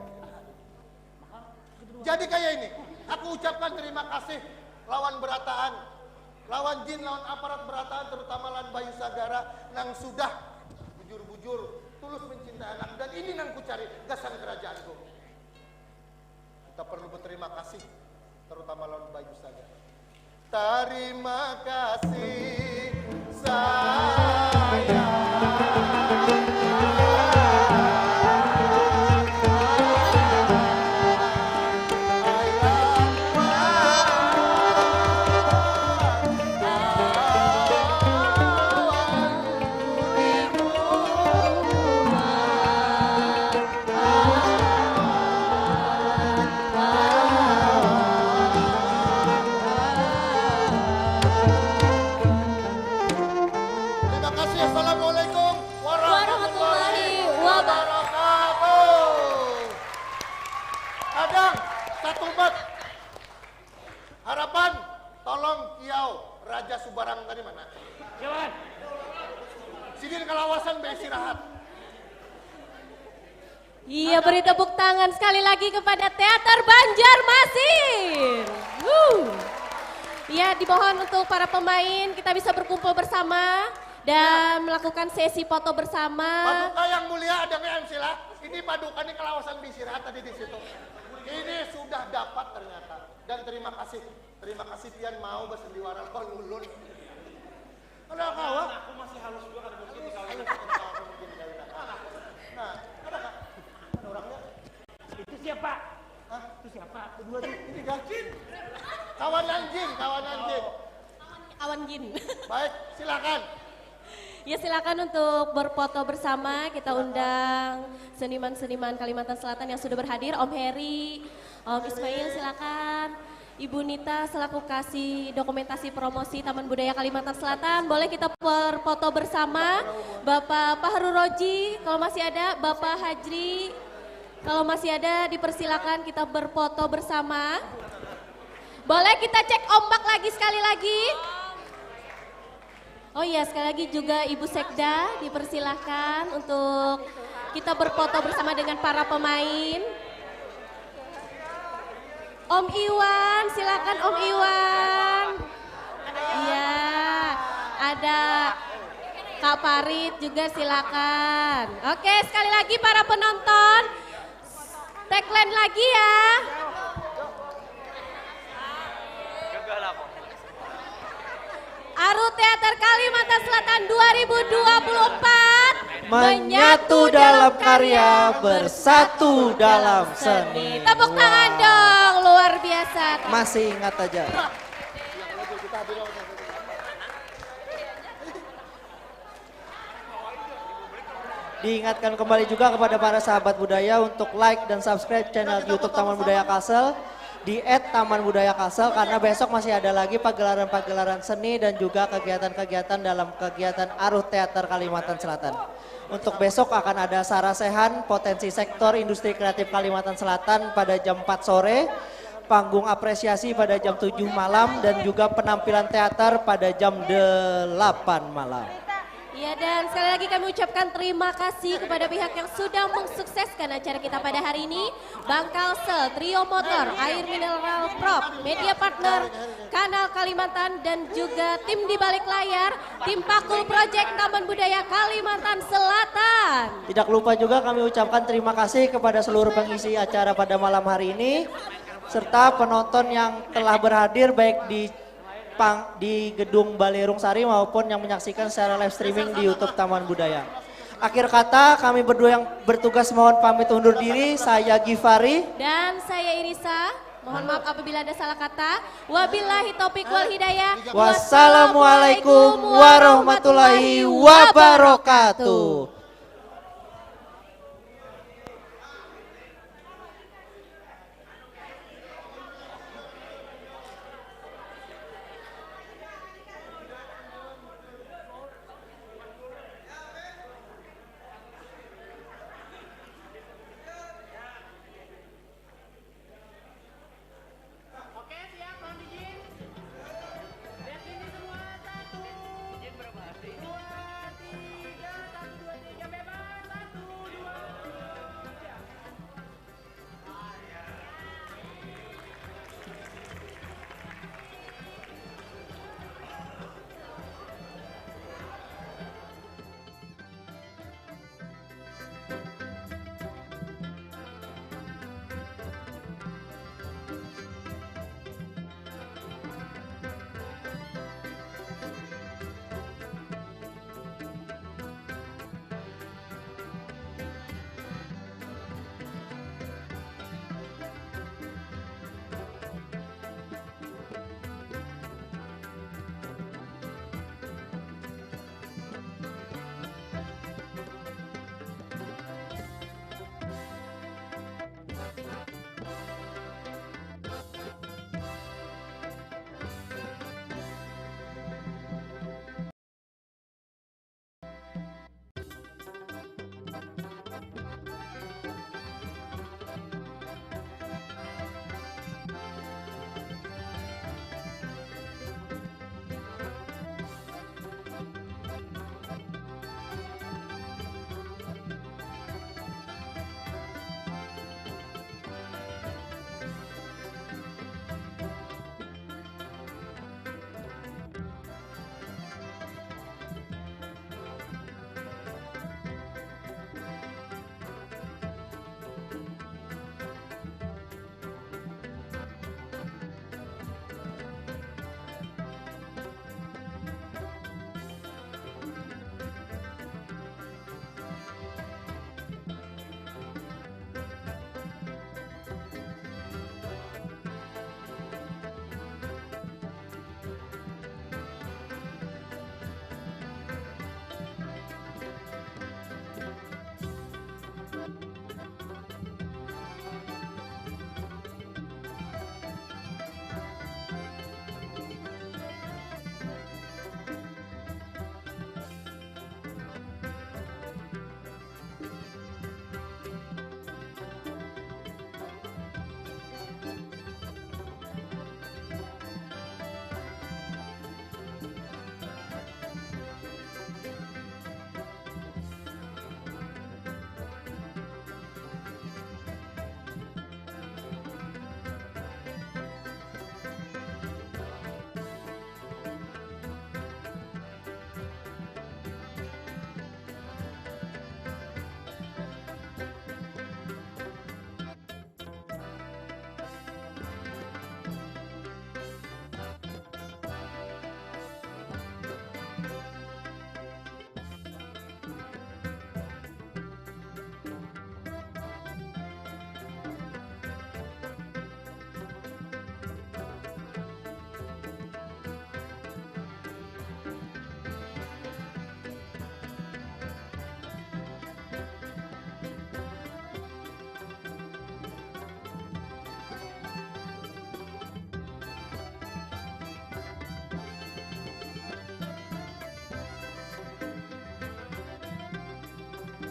Jadi kayak ini, aku ucapkan terima kasih lawan berataan, lawan jin, lawan aparat berataan, terutama lawan Bayu Sagara nang sudah bujur-bujur tulus mencintai anak, dan ini nang ku cari gasan kerajaanku. Kita perlu berterima kasih terutama lawan Bayu Sagara. Terima kasih sayang. Harapan, tolong kiau Raja Subarang tadi mana? Jalan. Sidin kalawasan beristirahat. Iya, beri tepuk tangan sekali lagi kepada Teater Banjarmasin. Iya, dimohon untuk para pemain kita bisa berkumpul bersama dan melakukan sesi foto bersama. Paduka yang mulia ada nggak MC lah? Ini paduka ini kalawasan beristirahat tadi di situ. Ini sudah dapat ternyata. Dan terima kasih Pian mau bersendiwara lawan ulun. Ada kawan? Aku masih halus juga kan mungkin dikawin. Nah, ada kak? Ada orangnya? Itu siapa? Hah? Itu siapa? Kedua tuh, ini gajin. Kawan anjing. Awan Jin. Baik, silakan. Ya, silakan untuk berfoto bersama. Kita undang seniman-seniman Kalimantan Selatan yang sudah berhadir. Om Heri, Om Ismail silakan. Ibu Nita selaku kasih dokumentasi promosi Taman Budaya Kalimantan Selatan. Boleh kita berfoto bersama. Bapak Fahru Roji kalau masih ada, Bapak Hajri kalau masih ada dipersilakan kita berfoto bersama. Boleh kita cek ombak lagi sekali lagi. Oh iya, sekali lagi juga Ibu Sekda dipersilahkan untuk kita berfoto bersama dengan para pemain. Om Iwan, silakan Om Iwan. Iya, ada Kak Farid juga silakan. Oke, sekali lagi para penonton, tagline lagi ya. Aru Teater Kalimantan Selatan 2024 menyatu dalam karya, bersatu dalam seni. Tepuk tangan dong, luar biasa. Masih ingat aja. Diingatkan kembali juga kepada para sahabat budaya untuk like dan subscribe channel YouTube Taman Budaya Kalsel di @tamanbudaya-kalsel, karena besok masih ada lagi pagelaran-pagelaran seni dan juga kegiatan-kegiatan dalam kegiatan Aruh Teater Kalimantan Selatan. Untuk besok akan ada sarasehan potensi sektor industri kreatif Kalimantan Selatan pada jam 4 sore, panggung apresiasi pada jam 7 malam, dan juga penampilan teater pada jam 8 malam. Ya, dan sekali lagi kami ucapkan terima kasih kepada pihak yang sudah mensukseskan acara kita pada hari ini. Bank Kalsel, Trio Motor, Air Mineral Prop, Media Partner, Kanal Kalimantan, dan juga tim di balik layar, tim Pakul Project Taman Budaya Kalimantan Selatan. Tidak lupa juga kami ucapkan terima kasih kepada seluruh pengisi acara pada malam hari ini, serta penonton yang telah berhadir baik di Gedung Balerung Sari maupun yang menyaksikan secara live streaming di YouTube Taman Budaya. Akhir kata, kami berdua yang bertugas mohon pamit undur diri. Saya Gifari dan saya Irisa. Mohon maaf apabila ada salah kata. Wabillahi taufiq wal hidayah. Wassalamualaikum warahmatullahi wabarakatuh.